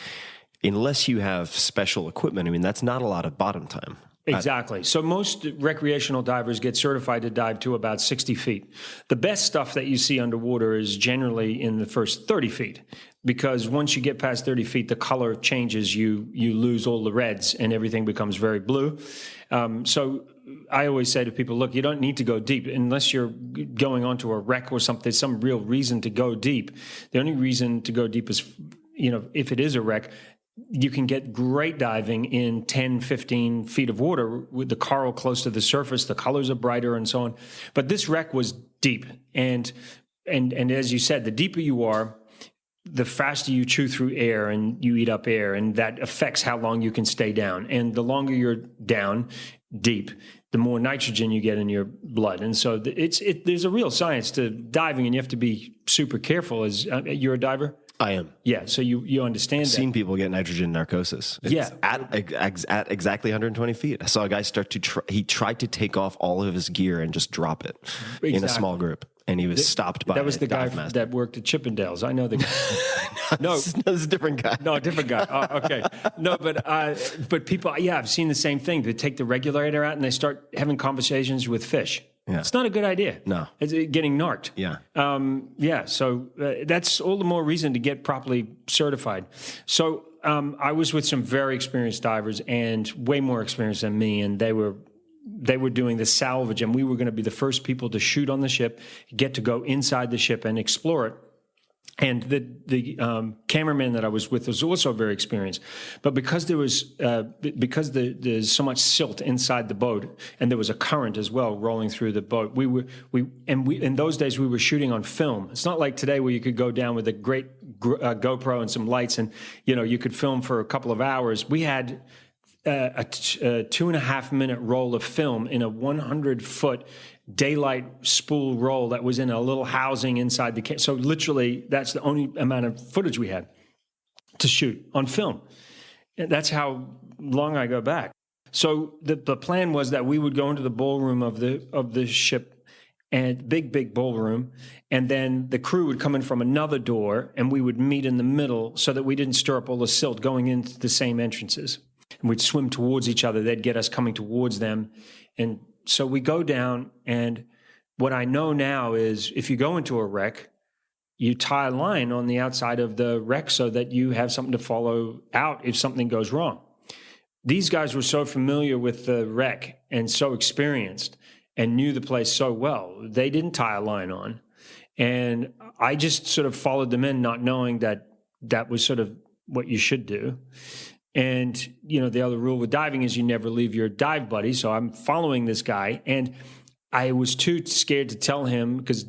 unless you have special equipment, I mean, that's not a lot of bottom time. Exactly. So most recreational divers get certified to dive to about 60 feet. The best stuff that you see underwater is generally in the first 30 feet, because once you get past 30 feet, the color changes. You lose all the reds and everything becomes very blue. So I always say to people, look, you don't need to go deep unless you're going onto a wreck or something. There's some real reason to go deep. The only reason to go deep is, if it is a wreck, you can get great diving in 10, 15 feet of water with the coral close to the surface. The colors are brighter and so on. But this wreck was deep. And as you said, the deeper you are, the faster you chew through air and you eat up air, and that affects how long you can stay down. And the longer you're down deep, the more nitrogen you get in your blood. And so there's a real science to diving, and you have to be super careful. You're a diver? I am. Yeah, so you understand I've that. seen people get nitrogen narcosis. It's at exactly 120 feet. I saw a guy he tried to take off all of his gear and just drop it in a small group. And he was stopped by that was the guy master. that worked at Chippendales. I know the guy. No, this is a different guy. No, a different guy. Oh, okay. No, but people, I've seen the same thing. They take the regulator out and they start having conversations with fish. Yeah. It's not a good idea. No. It's getting narked. Yeah. So that's all the more reason to get properly certified. So I was with some very experienced divers and way more experienced than me, and they were doing the salvage, and we were going to be the first people to shoot on the ship, get to go inside the ship and explore it. And the cameraman that I was with was also very experienced, but because there's so much silt inside the boat, and there was a current as well rolling through the boat. We in those days we were shooting on film. It's not like today where you could go down with a great GoPro and some lights, and you could film for a couple of hours. We had a 2.5 minute roll of film in a 100-foot daylight spool roll that was in a little housing inside the cave. So literally, that's the only amount of footage we had to shoot on film. And that's how long I go back. So the plan was that we would go into the ballroom of the ship, and big ballroom, and then the crew would come in from another door, and we would meet in the middle so that we didn't stir up all the silt going into the same entrances. And we'd swim towards each other. They'd get us coming towards them. And so we go down, and what I know now is if you go into a wreck, you tie a line on the outside of the wreck so that you have something to follow out if something goes wrong. These guys were so familiar with the wreck and so experienced and knew the place so well, they didn't tie a line on. And I just sort of followed them in, not knowing that that was sort of what you should do. And, the other rule with diving is you never leave your dive buddy. So I'm following this guy, and I was too scared to tell him, because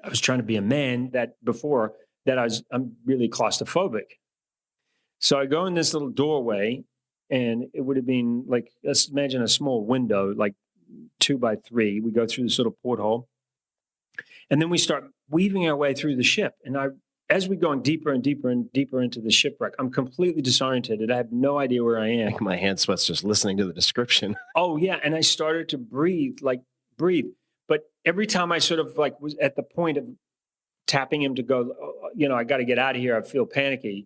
I was trying to be a man, that I'm really claustrophobic. So I go in this little doorway, and it would have been like, let's imagine a small window, like 2 by 3. We go through this little porthole, and then we start weaving our way through the ship. And as we're going deeper and deeper and deeper into the shipwreck, I'm completely disoriented. I have no idea where I am. My hand sweats just listening to the description. Oh yeah, and I started to breathe. But every time I sort of like was at the point of tapping him to go, I got to get out of here. I feel panicky.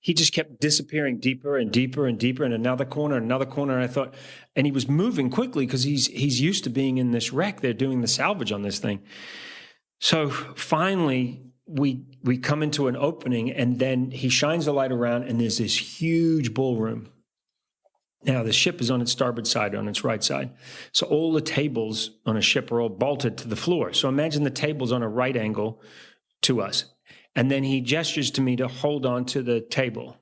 He just kept disappearing deeper and deeper and deeper in another corner. And I thought, and he was moving quickly because he's used to being in this wreck. They're doing the salvage on this thing. So finally, we come into an opening, and then he shines the light around, and there's this huge ballroom. Now, the ship is on its starboard side, on its right side. So all the tables on a ship are all bolted to the floor. So imagine the tables on a right angle to us. And then he gestures to me to hold on to the table.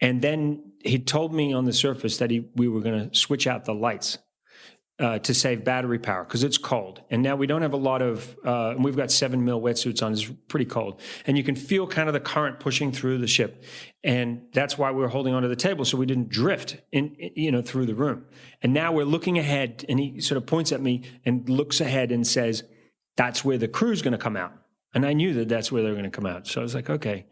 And then he told me on the surface that we were going to switch out the lights to save battery power because it's cold. And now we don't have a lot of, we've got 7 mil wetsuits on. It's pretty cold. And you can feel kind of the current pushing through the ship. And that's why we're holding onto the table so we didn't drift through the room. And now we're looking ahead, and he sort of points at me and looks ahead and says, that's where the crew's going to come out. And I knew that that's where they're going to come out. So I was like, okay.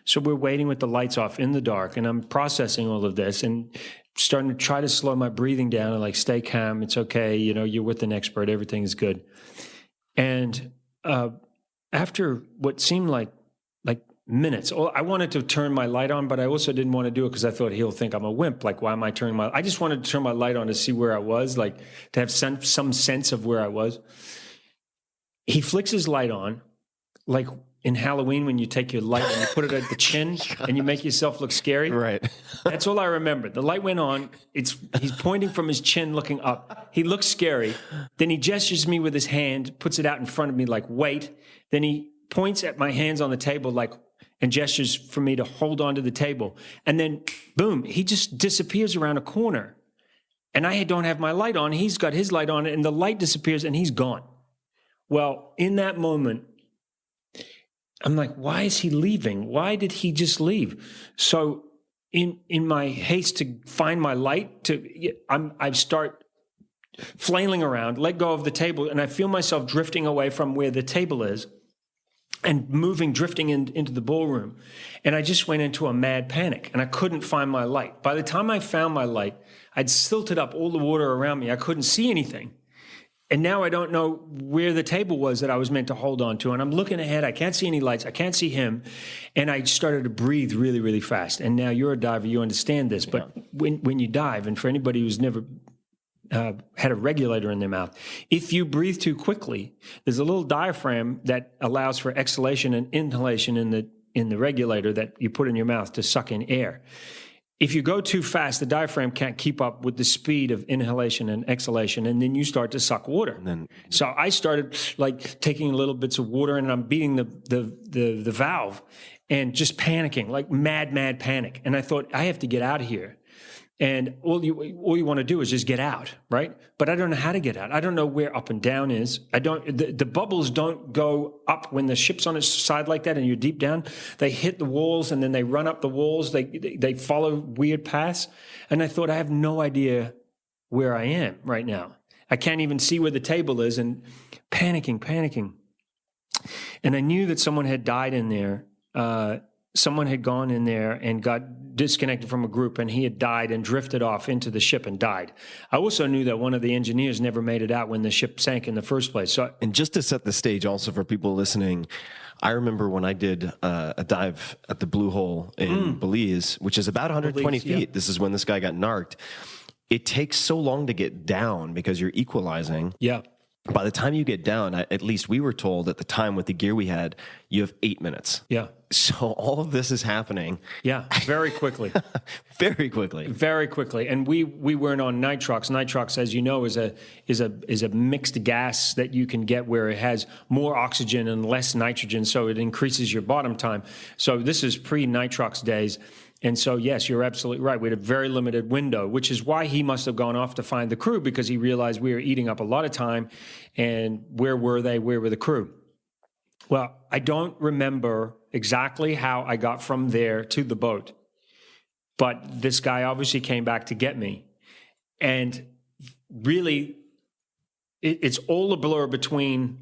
So we're waiting with the lights off in the dark, and I'm processing all of this and starting to try to slow my breathing down and like, stay calm. It's okay. You're with an expert. Everything is good. And after what seemed like minutes, I wanted to turn my light on, but I also didn't want to do it because I thought he'll think I'm a wimp. Like, why am I turning I just wanted to turn my light on to see where I was, like to have some sense of where I was. He flicks his light on, like in Halloween when you take your light and you put it at the chin and you make yourself look scary. Right. That's all I remember. The light went on. He's pointing from his chin looking up. He looks scary. Then he gestures me with his hand, puts it out in front of me like, wait. Then he points at my hands on the table like, and gestures for me to hold on to the table. And then, boom, he just disappears around a corner. And I don't have my light on. He's got his light on, and the light disappears, and he's gone. Well, in that moment, I'm like, why is he leaving? Why did he just leave? So in my haste to find my light, I start flailing around, let go of the table, and I feel myself drifting away from where the table is and drifting into the ballroom. And I just went into a mad panic, and I couldn't find my light. By the time I found my light, I'd silted up all the water around me. I couldn't see anything. And now I don't know where the table was that I was meant to hold on to. And I'm looking ahead. I can't see any lights. I can't see him. And I started to breathe really, really fast. And now you're a diver. You understand this. But when you dive, and for anybody who's never had a regulator in their mouth, if you breathe too quickly, there's a little diaphragm that allows for exhalation and inhalation in the regulator that you put in your mouth to suck in air. If you go too fast, the diaphragm can't keep up with the speed of inhalation and exhalation, and then you start to suck water. So I started like taking little bits of water, and I'm beating the valve and just panicking, like mad panic. And I thought, I have to get out of here. And all you want to do is just get out, right? But I don't know how to get out. I don't know where up and down is. The bubbles don't go up when the ship's on its side like that and you're deep down. They hit the walls and then they run up the walls. They follow weird paths. And I thought, I have no idea where I am right now. I can't even see where the table is, and panicking. And I knew that someone had died in there. Someone had gone in there and got disconnected from a group, and he had died and drifted off into the ship and died. I also knew that one of the engineers never made it out when the ship sank in the first place. And just to set the stage also for people listening, I remember when I did a dive at the Blue Hole in Belize, which is about 120 feet. Yeah. This is when this guy got narked. It takes so long to get down because you're equalizing. Yeah. By the time you get down, at least we were told at the time with the gear we had, you have 8 minutes. Yeah. So all of this is happening. Yeah, very quickly. Very quickly. Very quickly. And we weren't on nitrox. Nitrox, as you know, is a mixed gas that you can get where it has more oxygen and less nitrogen, so it increases your bottom time. So this is pre-nitrox days. And so, yes, you're absolutely right. We had a very limited window, which is why he must have gone off to find the crew, because he realized we were eating up a lot of time. And where were they? Where were the crew? Well, I don't remember exactly how I got from there to the boat, but this guy obviously came back to get me. And really, it's all a blur between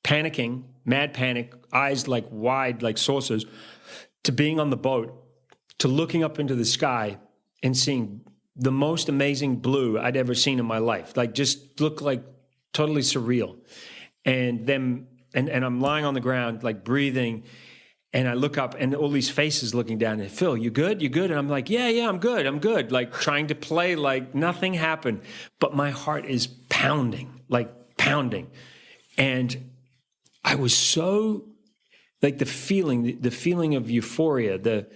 panicking, mad panic, eyes like wide like saucers, to being on the boat, to looking up into the sky and seeing the most amazing blue I'd ever seen in my life. Like just looked like totally surreal. And then, and I'm lying on the ground, like breathing. And I look up and all these faces looking down and Phil, you good? You good? And I'm like, yeah, I'm good. Like trying to play like nothing happened. But my heart is pounding, like pounding. And I was so like the feeling of euphoria, the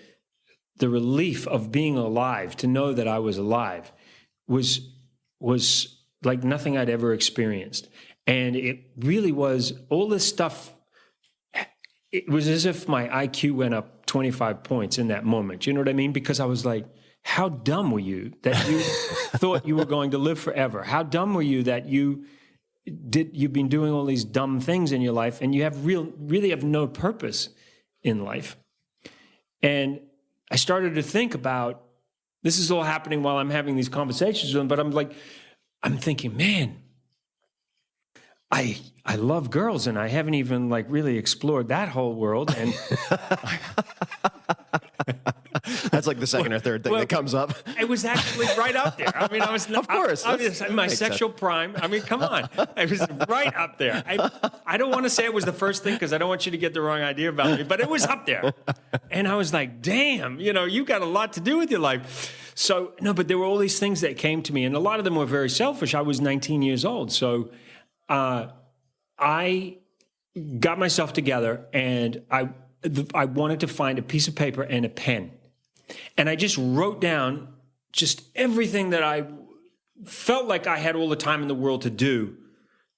relief of being alive, to know that I was alive was like nothing I'd ever experienced. And it really was all this stuff. It was as if my IQ went up 25 points in that moment. You know what I mean? Because I was like, how dumb were you that you thought you were going to live forever? How dumb were you that you've been doing all these dumb things in your life and you have really have no purpose in life? And I started to think about, this is all happening while I'm having these conversations with them, but I'm thinking, man, I love girls and I haven't even like really explored that whole world. And that's like the second or third thing that comes up. It was actually right up there. I mean, I was of course. I was in my sexual prime. I mean, come on. It was right up there. I don't want to say it was the first thing because I don't want you to get the wrong idea about me, but it was up there. And I was like, damn, you've got a lot to do with your life. So, no, but there were all these things that came to me, and a lot of them were very selfish. I was 19 years old. So I got myself together, and I wanted to find a piece of paper and a pen. And I just wrote down just everything that I felt like I had all the time in the world to do,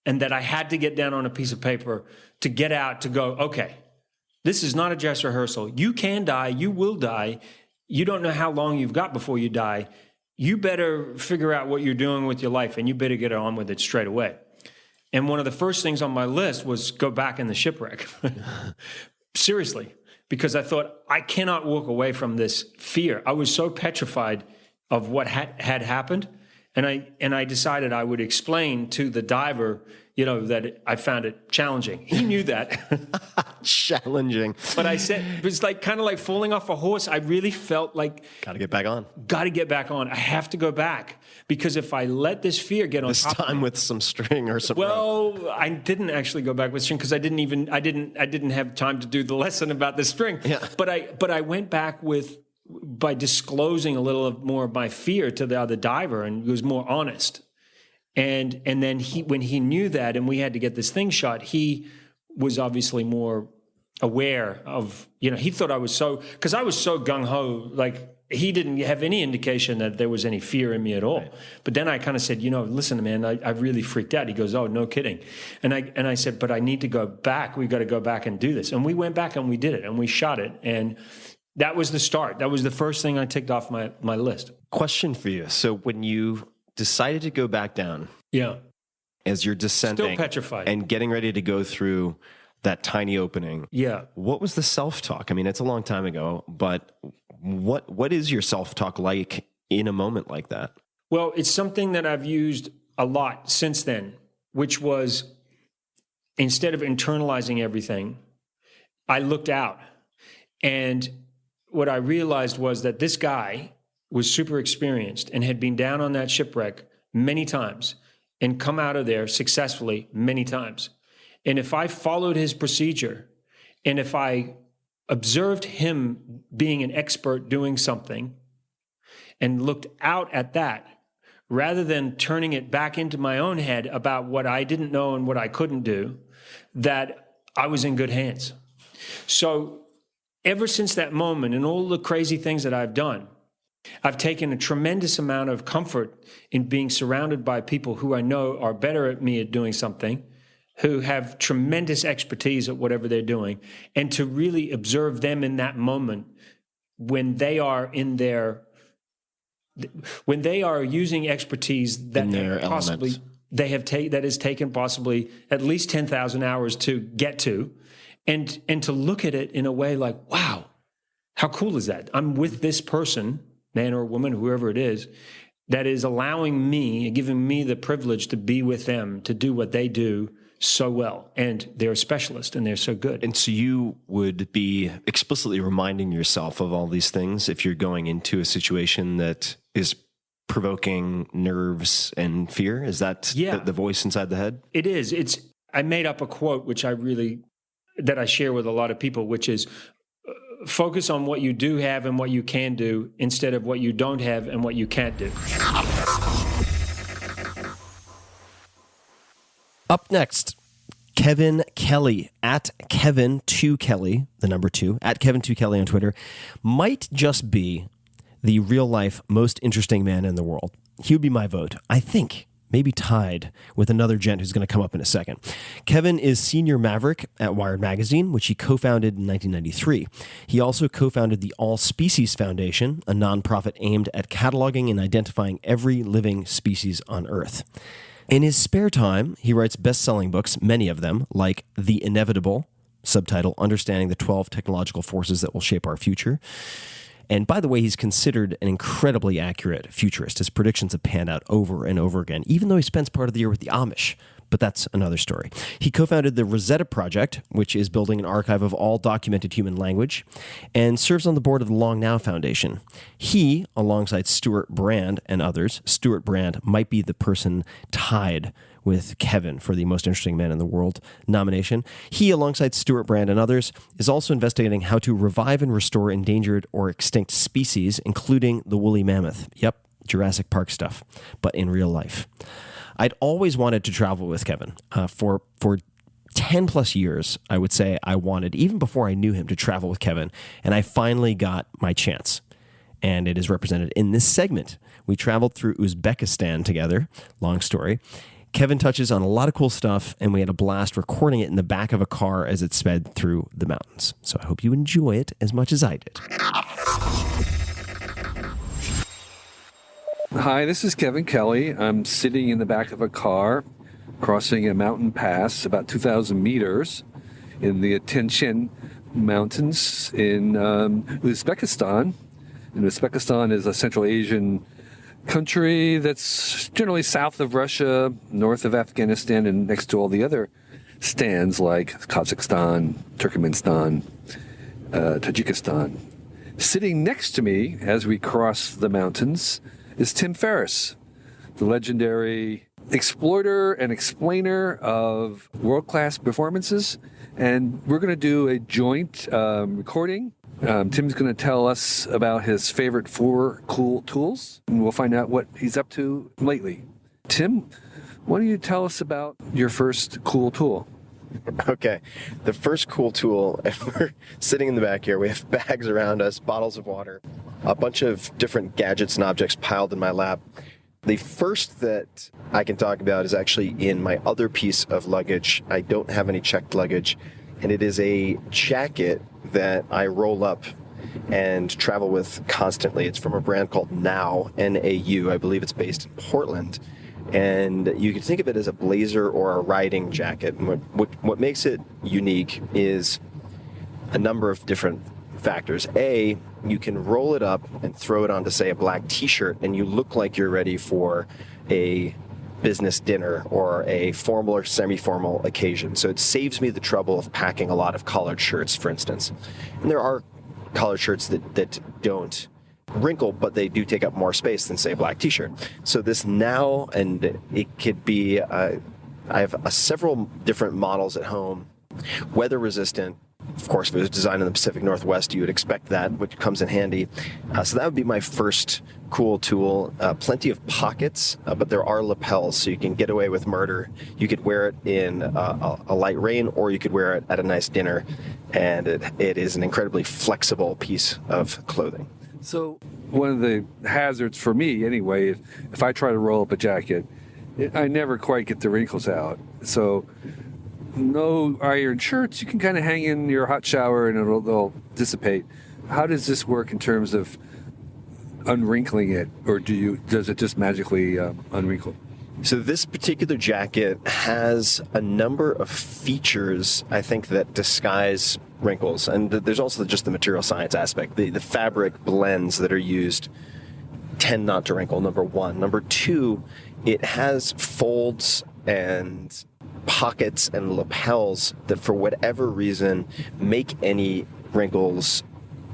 and that I had to get down on a piece of paper to get out, to go, okay, this is not a dress rehearsal. You can die. You will die. You don't know how long you've got before you die. You better figure out what you're doing with your life, and you better get on with it straight away. And one of the first things on my list was go back in the shipwreck. Seriously, because I thought, I cannot walk away from this fear. I was so petrified of what had happened. And I decided I would explain to the diver, that I found it challenging. He knew that. Challenging. But I said, it was like kind of like falling off a horse. I really felt like, got to get back on. I have to go back, because if I let this fear get on this top time with some string or some rope. I didn't actually go back with string because I didn't have time to do the lesson about the string. Yeah. But I went back by disclosing a little more of my fear to the other diver, and was more honest. And then when he knew that, and we had to get this thing shot, he was obviously more aware of, he thought I was because I was so gung-ho, like he didn't have any indication that there was any fear in me at all. Right. But then I kind of said, listen, man, I really freaked out. He goes, oh, no kidding. And I said, but I need to go back. We've got to go back and do this. And we went back and we did it, and we shot it. And that was the start. That was the first thing I ticked off my list. Question for you. So when you decided to go back down, as you're descending, still petrified, and getting ready to go through that tiny opening, what was the self-talk? I mean, it's a long time ago, but what is your self-talk like in a moment like that? Well, it's something that I've used a lot since then, which was, instead of internalizing everything, I looked out. And what I realized was that this guy was super experienced and had been down on that shipwreck many times and come out of there successfully many times. And if I followed his procedure, and if I observed him being an expert doing something and looked out at that, rather than turning it back into my own head about what I didn't know and what I couldn't do, that I was in good hands. So ever since that moment, and all the crazy things that I've done, I've taken a tremendous amount of comfort in being surrounded by people who I know are better at me at doing something, who have tremendous expertise at whatever they're doing, and to really observe them in that moment when they are using expertise that has taken possibly at least 10,000 hours to get to, and to look at it in a way like, wow, how cool is that? I'm with this person, man or woman, whoever it is, that is allowing me, giving me the privilege to be with them, to do what they do, so well, and they're a specialist, and they're so good. And so you would be explicitly reminding yourself of all these things if you're going into a situation that is provoking nerves and fear? Is that the voice inside the head? It is. I made up a quote, which that I share with a lot of people, which is focus on what you do have and what you can do instead of what you don't have and what you can't do. Up next, Kevin Kelly, at Kevin2Kelly, the number 2, at Kevin2Kelly on Twitter, might just be the real-life most interesting man in the world. He would be my vote, I think, maybe tied with another gent who's going to come up in a second. Kevin is senior maverick at Wired Magazine, which he co-founded in 1993. He also co-founded the All Species Foundation, a nonprofit aimed at cataloging and identifying every living species on Earth. In his spare time, he writes best-selling books, many of them, like The Inevitable, subtitle, Understanding the 12 Technological Forces That Will Shape Our Future. And by the way, he's considered an incredibly accurate futurist. His predictions have panned out over and over again, even though he spends part of the year with the Amish. But that's another story. He co-founded the Rosetta Project, which is building an archive of all documented human language, and serves on the board of the Long Now Foundation. He, alongside Stuart Brand and others, Stuart Brand might be the person tied with Kevin for the Most Interesting Man in the World nomination. He, alongside Stuart Brand and others, is also investigating how to revive and restore endangered or extinct species, including the woolly mammoth. Yep, Jurassic Park stuff, but in real life. I'd always wanted to travel with Kevin. For 10 plus years, I would say I wanted, even before I knew him, to travel with Kevin. And I finally got my chance. And it is represented in this segment. We traveled through Uzbekistan together. Long story. Kevin touches on a lot of cool stuff, and we had a blast recording it in the back of a car as it sped through the mountains. So I hope you enjoy it as much as I did. Hi, this is Kevin Kelly. I'm sitting in the back of a car crossing a mountain pass about 2,000 meters in the Tianchen Mountains in Uzbekistan. And Uzbekistan is a Central Asian country that's generally south of Russia, north of Afghanistan, and next to all the other stands like Kazakhstan, Turkmenistan, Tajikistan. Sitting next to me as we cross the mountains is Tim Ferriss, the legendary exploiter and explainer of world-class performances. And we're going to do a joint recording. Tim's going to tell us about his favorite 4 cool tools, and we'll find out what he's up to lately. Tim, why don't you tell us about your first cool tool? Okay, the first cool tool, and we're sitting in the back here, we have bags around us, bottles of water, a bunch of different gadgets and objects piled in my lap. The first that I can talk about is actually in my other piece of luggage. I don't have any checked luggage, and it is a jacket that I roll up and travel with constantly. It's from a brand called Now, N-A-U. I believe it's based in Portland. And you can think of it as a blazer or a riding jacket. And what makes it unique is a number of different factors. A, you can roll it up and throw it onto, say, a black t-shirt, and you look like you're ready for a business dinner or a formal or semi-formal occasion. So it saves me the trouble of packing a lot of collared shirts, for instance. And there are collared shirts that don't wrinkle, but they do take up more space than, say, a black t-shirt. So this Now, and it could be, I have several different models at home, weather resistant. Of course, if it was designed in the Pacific Northwest, you would expect that, which comes in handy. So that would be my first cool tool. Plenty of pockets, but there are lapels, so you can get away with murder. You could wear it in a light rain, or you could wear it at a nice dinner, and it is an incredibly flexible piece of clothing. So one of the hazards for me, anyway, if I try to roll up a jacket, I never quite get the wrinkles out. So no iron shirts, you can kind of hang in your hot shower and they'll dissipate. How does this work in terms of unwrinkling it, or does it just magically unwrinkle? So this particular jacket has a number of features, I think, that disguise wrinkles. And there's also just the material science aspect. The fabric blends that are used tend not to wrinkle, number one. Number two, it has folds and pockets and lapels that, for whatever reason, make any wrinkles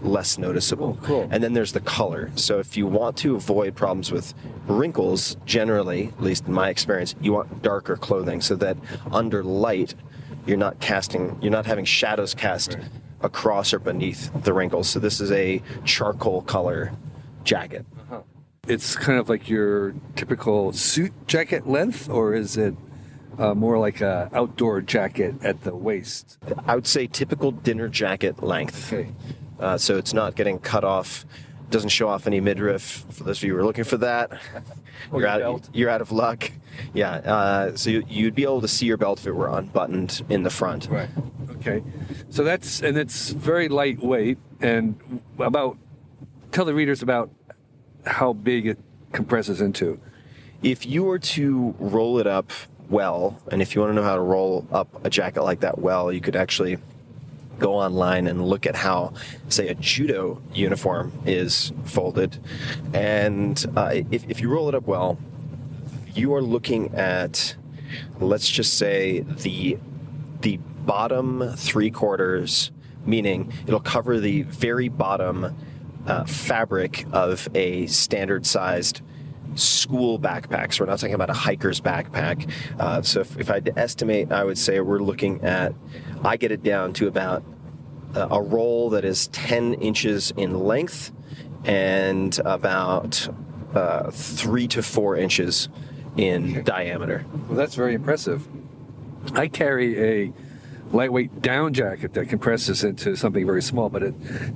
less noticeable. Oh, cool. And then there's the color. So if you want to avoid problems with wrinkles, generally, at least in my experience, you want darker clothing so that under light, you're not having shadows cast across or beneath the wrinkles. So this is a charcoal color jacket. It's kind of like your typical suit jacket length, or is it more like a outdoor jacket at the waist? I would say typical dinner jacket length. Okay. So it's not getting cut off, doesn't show off any midriff. For those of you who are looking for that, you're out of luck. Yeah, so you'd be able to see your belt if it were unbuttoned in the front. Right. Okay. So it's very lightweight. And tell the readers about how big it compresses into. If you were to roll it up well, and if you want to know how to roll up a jacket like that well, you could actually go online and look at how, say, a judo uniform is folded. And if you roll it up well, you are looking at, let's just say, the bottom 3/4, meaning it'll cover the very bottom fabric of a standard-sized school backpack. So we're not talking about a hiker's backpack. So if I had to estimate, I would say I get it down to about a roll that is 10 inches in length and about 3 to 4 inches in diameter. Well, that's very impressive. I carry a lightweight down jacket that compresses into something very small, but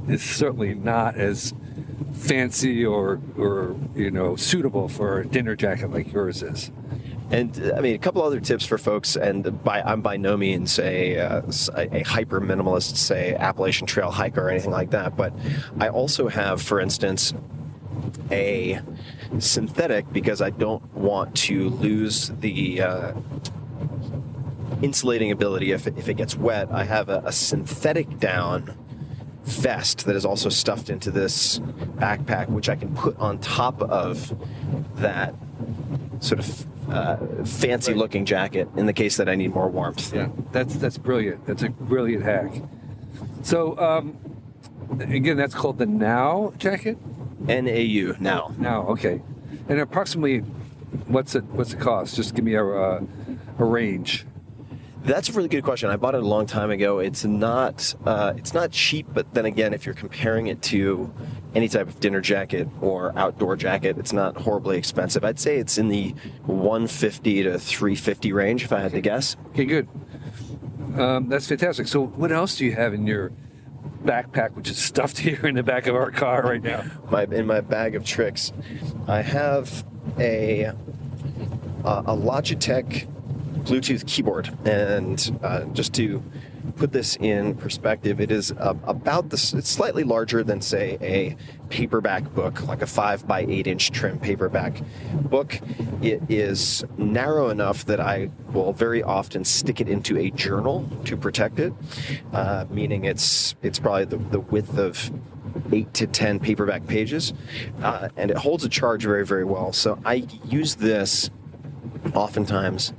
it's certainly not as fancy or suitable for a dinner jacket like yours is. And I mean, a couple other tips for folks, and I'm by no means a hyper minimalist, say Appalachian Trail hiker or anything like that, but I also have, for instance, a synthetic, because I don't want to lose the insulating ability if it gets wet. I have a synthetic down vest that is also stuffed into this backpack, which I can put on top of that sort of fancy looking jacket in the case that I need more warmth. Yeah, that's brilliant. That's a brilliant hack. So again, that's called the Now jacket? NAU, Now. Now, okay. And approximately what's it cost? Just give me a range. That's a really good question. I bought it a long time ago. It's not cheap, but then again, if you're comparing it to any type of dinner jacket or outdoor jacket, it's not horribly expensive. I'd say it's in the $150 to $350 range, if I had to guess. Okay, good. That's fantastic. So what else do you have in your backpack, which is stuffed here in the back of our car right now? In my bag of tricks, I have a Logitech Bluetooth keyboard, and just to put this in perspective, it is about this. It's slightly larger than, say, a paperback book, like a 5x8 trim paperback book. It is narrow enough that I will very often stick it into a journal to protect it, meaning it's probably the width of 8 to 10 paperback pages, and it holds a charge very, very well. So I use this oftentimes.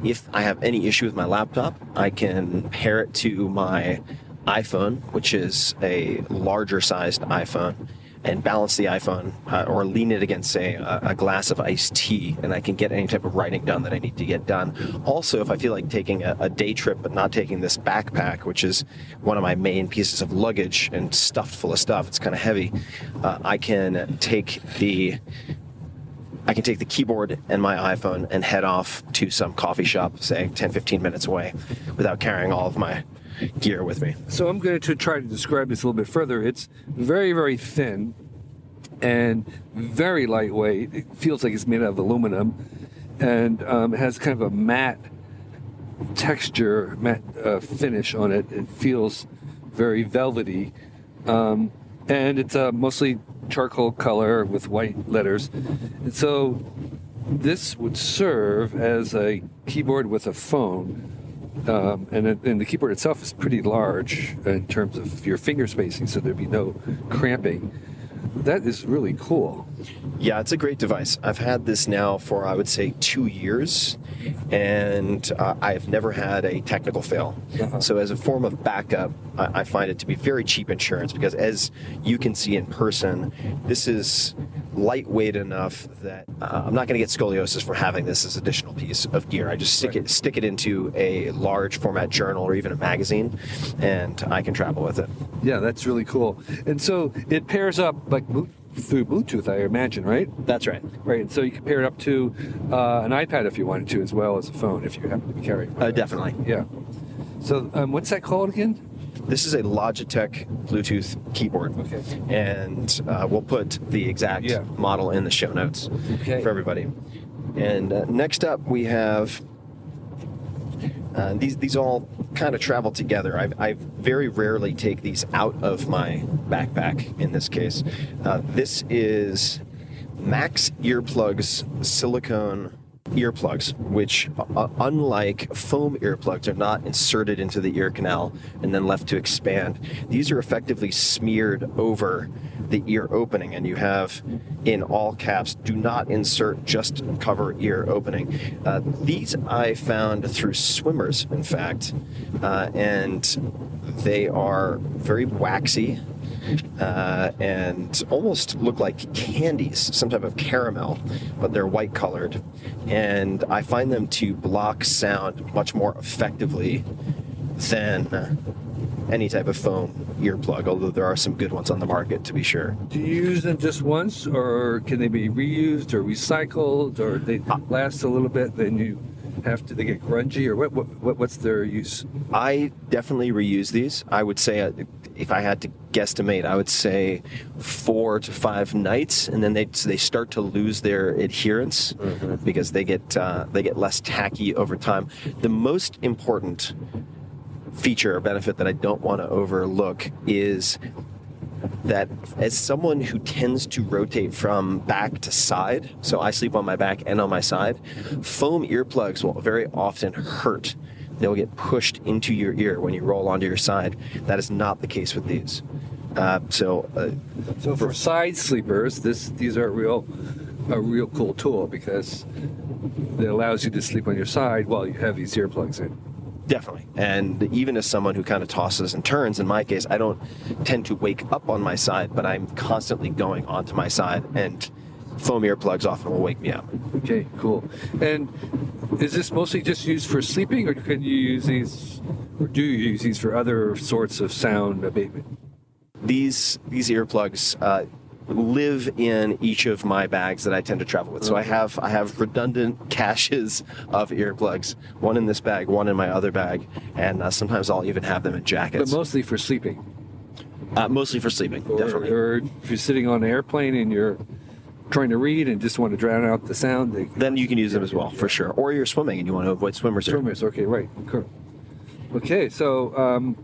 If I have any issue with my laptop, I can pair it to my iPhone, which is a larger sized iPhone, and balance the iPhone or lean it against, say, a glass of iced tea, and I can get any type of writing done that I need to get done. Also, if I feel like taking a day trip but not taking this backpack, which is one of my main pieces of luggage and stuffed full of stuff, it's kind of heavy, I can take the keyboard and my iPhone and head off to some coffee shop, say 10-15 minutes away, without carrying all of my gear with me. So I'm going to try to describe this a little bit further. It's very, very thin and very lightweight. It feels like it's made out of aluminum, and it has kind of a matte texture, matte finish on it. It feels very velvety, and it's mostly charcoal color with white letters. And so this would serve as a keyboard with a phone, and the keyboard itself is pretty large in terms of your finger spacing, so there'd be no cramping. That is really cool. Yeah, it's a great device. I've had this now for, I would say, 2 years, and I've never had a technical fail. So as a form of backup, I find it to be very cheap insurance because, as you can see in person, this is lightweight enough that I'm not going to get scoliosis from having this as additional piece of gear. I just stick it into a large format journal or even a magazine, and I can travel with it. Yeah, that's really cool. And so it pairs up like through Bluetooth, I imagine, right? That's right. Right. So you can pair it up to an iPad if you wanted to, as well as a phone if you happen to be carrying. Definitely. Yeah. So what's that called again? This is a Logitech Bluetooth keyboard. Okay. And we'll put the exact model in the show notes for everybody. And next up, we have these all kind of travel together. I very rarely take these out of my backpack in this case. This is Max Earplugs silicone earplugs, which unlike foam earplugs are not inserted into the ear canal and then left to expand. These are effectively smeared over the ear opening, and you have in all caps, do not insert, just cover ear opening. These I found through swimmers, in fact, and they are very waxy and almost look like candies, some type of caramel, but they're white colored. And I find them to block sound much more effectively than any type of foam earplug, although there are some good ones on the market, to be sure. Do you use them just once, or can they be reused or recycled, or they last a little bit, then they get grungy, or what's their use? I definitely reuse these. I would say, if I had to guesstimate, I would say 4 to 5 nights, and then they start to lose their adherence because they get less tacky over time. The most important feature or benefit that I don't want to overlook is that as someone who tends to rotate from back to side, so I sleep on my back and on my side, foam earplugs will very often hurt. They'll get pushed into your ear when you roll onto your side. That is not the case with these. So for side sleepers, these are a real cool tool because it allows you to sleep on your side while you have these earplugs in. Definitely. And even as someone who kind of tosses and turns, in my case, I don't tend to wake up on my side, but I'm constantly going onto my side, and foam earplugs often will wake me up. Okay, cool. And is this mostly just used for sleeping, or can you use these, or do you use these for other sorts of sound abatement? These earplugs live in each of my bags that I tend to travel with. So I have redundant caches of earplugs, one in this bag, one in my other bag, and sometimes I'll even have them in jackets. But mostly for sleeping? Mostly for sleeping, definitely. Or if you're sitting on an airplane and you're trying to read and just want to drown out the sound, then you can use them as well, for sure. Or you're swimming and you want to avoid swimmers. Okay, right. Cool. Okay, so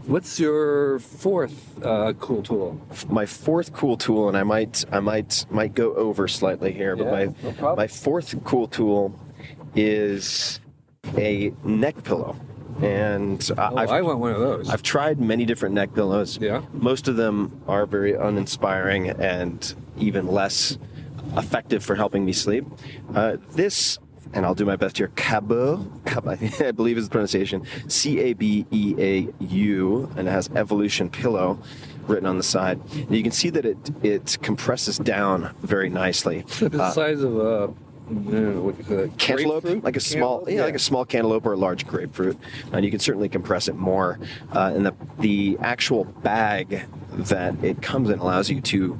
what's your fourth cool tool? My fourth cool tool, and I might go over slightly here, but my fourth cool tool is a neck pillow. And I want one of those. I've tried many different neck pillows. Yeah. Most of them are very uninspiring and even less effective for helping me sleep. This, and I'll do my best here, Cabeau, I believe is the pronunciation, Cabeau, and it has Evolution Pillow written on the side. And you can see that it compresses down very nicely. The size of a cantaloupe, like a small, like a small cantaloupe or a large grapefruit, and you can certainly compress it more. And the actual bag that it comes in allows you to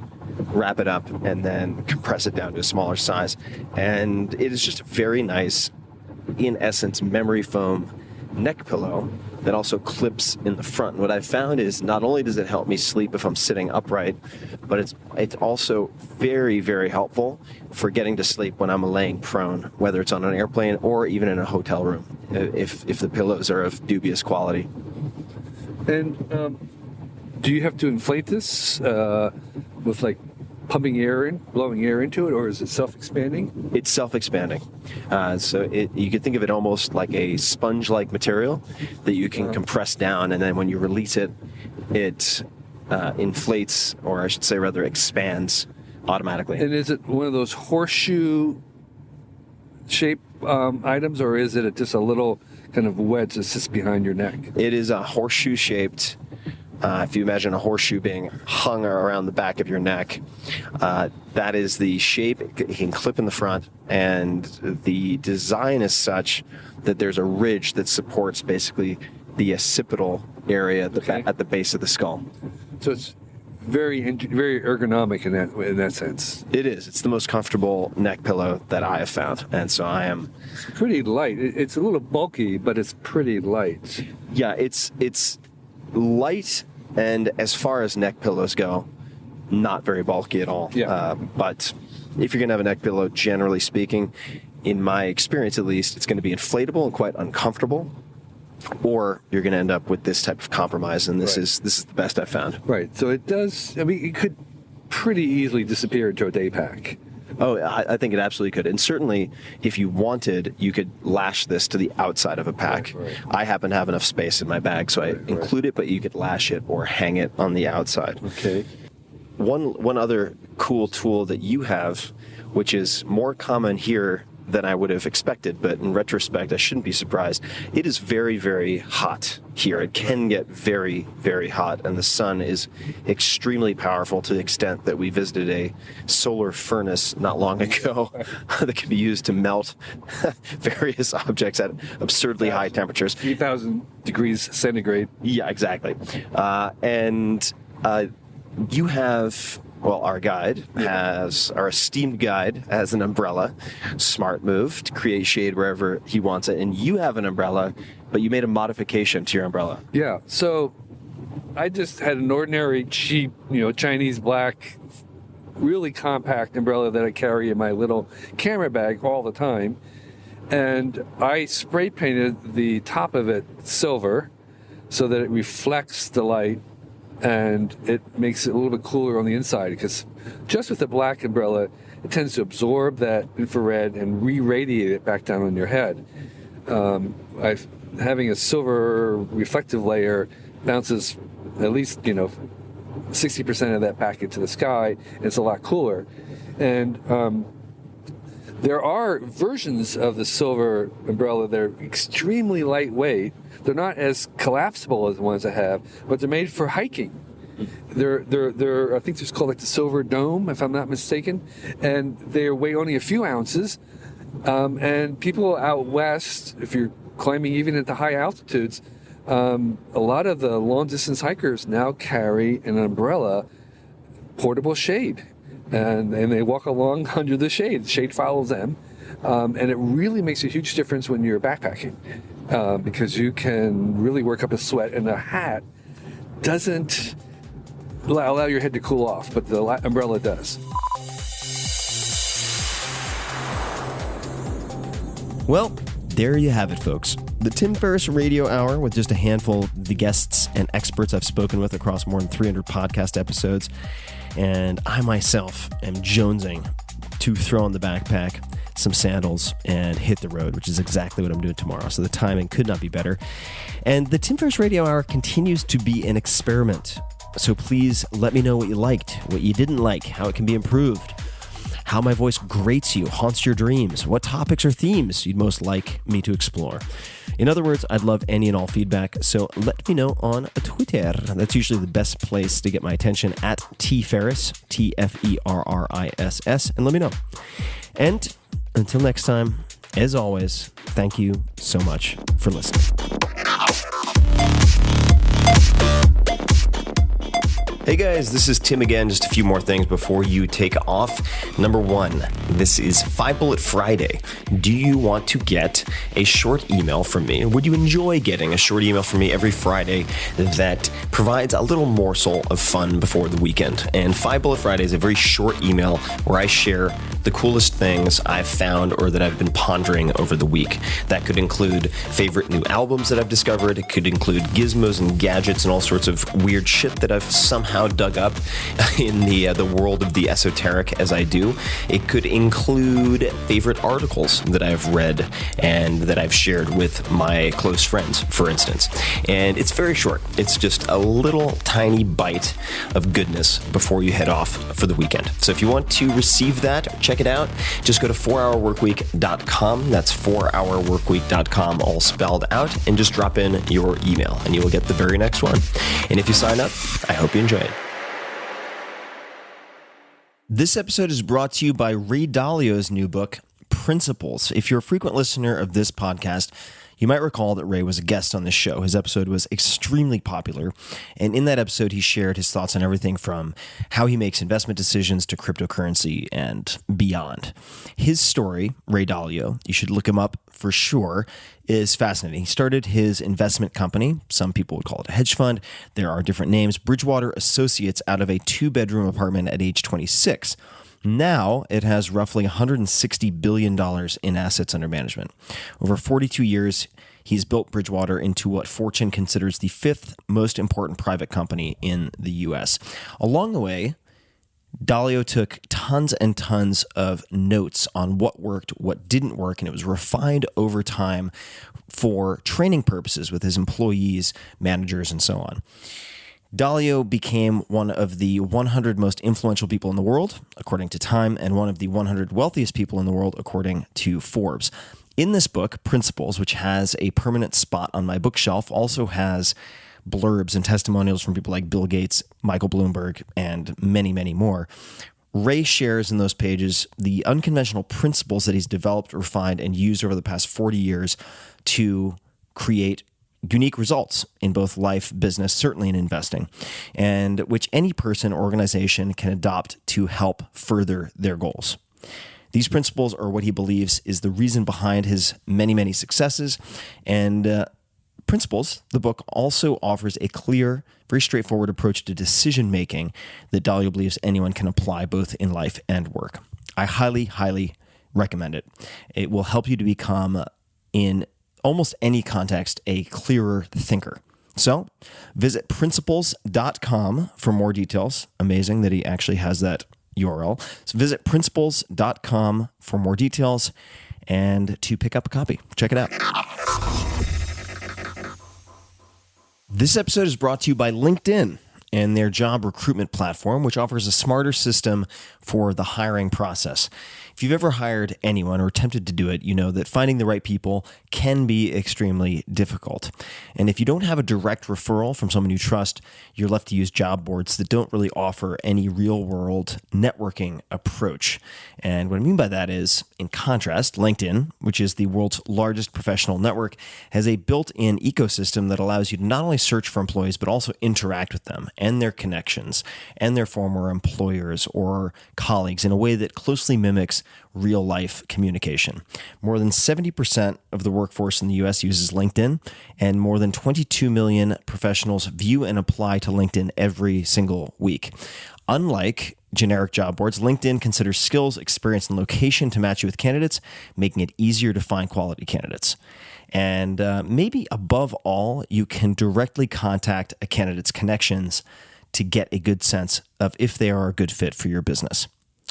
wrap it up and then compress it down to a smaller size. And it is just a very nice, in essence, memory foam neck pillow that also clips in the front. What I've found is not only does it help me sleep if I'm sitting upright, but it's also very, very helpful for getting to sleep when I'm laying prone, whether it's on an airplane or even in a hotel room, if the pillows are of dubious quality. And do you have to inflate this with like pumping air in, blowing air into it, or is it self-expanding? It's self-expanding. So you could think of it almost like a sponge-like material that you can compress down, and then when you release it, it inflates, or I should say rather expands automatically. And is it one of those horseshoe shape items, or is it just a little kind of wedge that sits behind your neck? It is a horseshoe shaped. If you imagine a horseshoe being hung around the back of your neck, that is the shape. It can clip in the front, and the design is such that there's a ridge that supports basically the occipital area at the base of the skull. So it's very ergonomic in that sense. It is. It's the most comfortable neck pillow that I have found, and so I am. It's pretty light. It's a little bulky, but it's pretty light. Yeah, it's light, and as far as neck pillows go, not very bulky at all. Yeah. But if you're gonna have a neck pillow, generally speaking, in my experience at least, it's going to be inflatable and quite uncomfortable. Or you're going to end up with this type of compromise, and this is the best I've found. Right. So it does. I mean, it could pretty easily disappear into a day pack. Oh, I think it absolutely could. And certainly, if you wanted, you could lash this to the outside of a pack. Right. I happen to have enough space in my bag, so I include it, but you could lash it or hang it on the outside. Okay. One other cool tool that you have, which is more common here than I would have expected, but in retrospect, I shouldn't be surprised. It is very, very hot here. It can get very, very hot, and the sun is extremely powerful to the extent that we visited a solar furnace not long ago that can be used to melt various objects at absurdly high temperatures. 3,000 degrees centigrade. Yeah, exactly. You have... Well, our esteemed guide has an umbrella. Smart move to create shade wherever he wants it. And you have an umbrella, but you made a modification to your umbrella. Yeah. So I just had an ordinary, cheap, Chinese black, really compact umbrella that I carry in my little camera bag all the time. And I spray painted the top of it silver so that it reflects the light. And it makes it a little bit cooler on the inside, because just with the black umbrella, it tends to absorb that infrared and re-radiate it back down on your head. Having a silver reflective layer bounces at least 60% of that back into the sky, and it's a lot cooler. And there are versions of the silver umbrella that are extremely lightweight. They're not as collapsible as the ones I have, but they're made for hiking. They're I think it's called like the Silver Dome, if I'm not mistaken, and they weigh only a few ounces. And people out west, if you're climbing even at the high altitudes, a lot of the long distance hikers now carry an umbrella, portable shade, and they walk along under the shade. The shade follows them, and it really makes a huge difference when you're backpacking. Because you can really work up a sweat, and the hat doesn't allow your head to cool off, but the umbrella does. Well, there you have it, folks. The Tim Ferriss Radio Hour with just a handful of the guests and experts I've spoken with across more than 300 podcast episodes. And I myself am jonesing to throw in the backpack, some sandals, and hit the road, which is exactly what I'm doing tomorrow. So the timing could not be better. And the Tim Ferriss Radio Hour continues to be an experiment. So please let me know what you liked, what you didn't like, how it can be improved, how my voice grates you, haunts your dreams, what topics or themes you'd most like me to explore. In other words, I'd love any and all feedback, so let me know on Twitter. That's usually the best place to get my attention, at tferriss, Tferriss, and let me know. And until next time, as always, thank you so much for listening. Hey guys, this is Tim again. Just a few more things before you take off. Number one, this is 5 Bullet Friday. Do you want to get a short email from me? Would you enjoy getting a short email from me every Friday that provides a little morsel of fun before the weekend? And 5 Bullet Friday is a very short email where I share the coolest things I've found or that I've been pondering over the week. That could include favorite new albums that I've discovered. It could include gizmos and gadgets and all sorts of weird shit that I've somehow dug up. in the world of the esoteric as I do. It could include favorite articles that I've read and that I've shared with my close friends, for instance. And it's very short. It's just a little tiny bite of goodness before you head off for the weekend. So if you want to receive that, check it out. Just go to 4hourworkweek.com. That's 4hourworkweek.com, all spelled out, and just drop in your email and you will get the very next one. And if you sign up, I hope you enjoy it. This episode is brought to you by Ray Dalio's new book, Principles. If you're a frequent listener of this podcast, you might recall that Ray was a guest on this show. His episode was extremely popular, and in that episode, he shared his thoughts on everything from how he makes investment decisions to cryptocurrency and beyond. His story, Ray Dalio, you should look him up for sure, is fascinating. He started his investment company. Some people would call it a hedge fund. There are different names. Bridgewater Associates, out of a 2-bedroom apartment at age 26. Now it has roughly $160 billion in assets under management. Over 42 years, he's built Bridgewater into what Fortune considers the 5th most important private company in the U.S. Along the way, Dalio took tons and tons of notes on what worked, what didn't work, and it was refined over time for training purposes with his employees, managers, and so on. Dalio became one of the 100 most influential people in the world, according to Time, and one of the 100 wealthiest people in the world, according to Forbes. In this book, Principles, which has a permanent spot on my bookshelf, also has blurbs and testimonials from people like Bill Gates, Michael Bloomberg, and many, many more. Ray shares in those pages the unconventional principles that he's developed, refined, and used over the past 40 years to create unique results in both life, business, certainly in investing, and which any person or organization can adopt to help further their goals. These principles are what he believes is the reason behind his many, many successes. And Principles, the book, also offers a clear, very straightforward approach to decision-making that Dalio believes anyone can apply both in life and work. I highly, highly recommend it. It will help you to become, in almost any context, a clearer thinker. So visit principles.com for more details. Amazing that he actually has that URL. So visit principles.com for more details and to pick up a copy. Check it out. This episode is brought to you by LinkedIn and their job recruitment platform, which offers a smarter system for the hiring process. If you've ever hired anyone or attempted to do it, you know that finding the right people can be extremely difficult. And if you don't have a direct referral from someone you trust, you're left to use job boards that don't really offer any real-world networking approach. And what I mean by that is, in contrast, LinkedIn, which is the world's largest professional network, has a built-in ecosystem that allows you to not only search for employees, but also interact with them and their connections and their former employers or colleagues in a way that closely mimics real-life communication. More than 70% of the workforce in the U.S. uses LinkedIn, and more than 22 million professionals view and apply to LinkedIn every single week. Unlike generic job boards, LinkedIn considers skills, experience, and location to match you with candidates, making it easier to find quality candidates. And maybe above all, you can directly contact a candidate's connections to get a good sense of if they are a good fit for your business.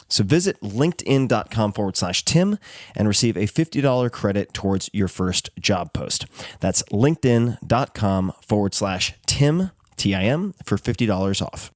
So visit linkedin.com/Tim and receive a $50 credit towards your first job post. That's linkedin.com/Tim, Tim, for $50 off.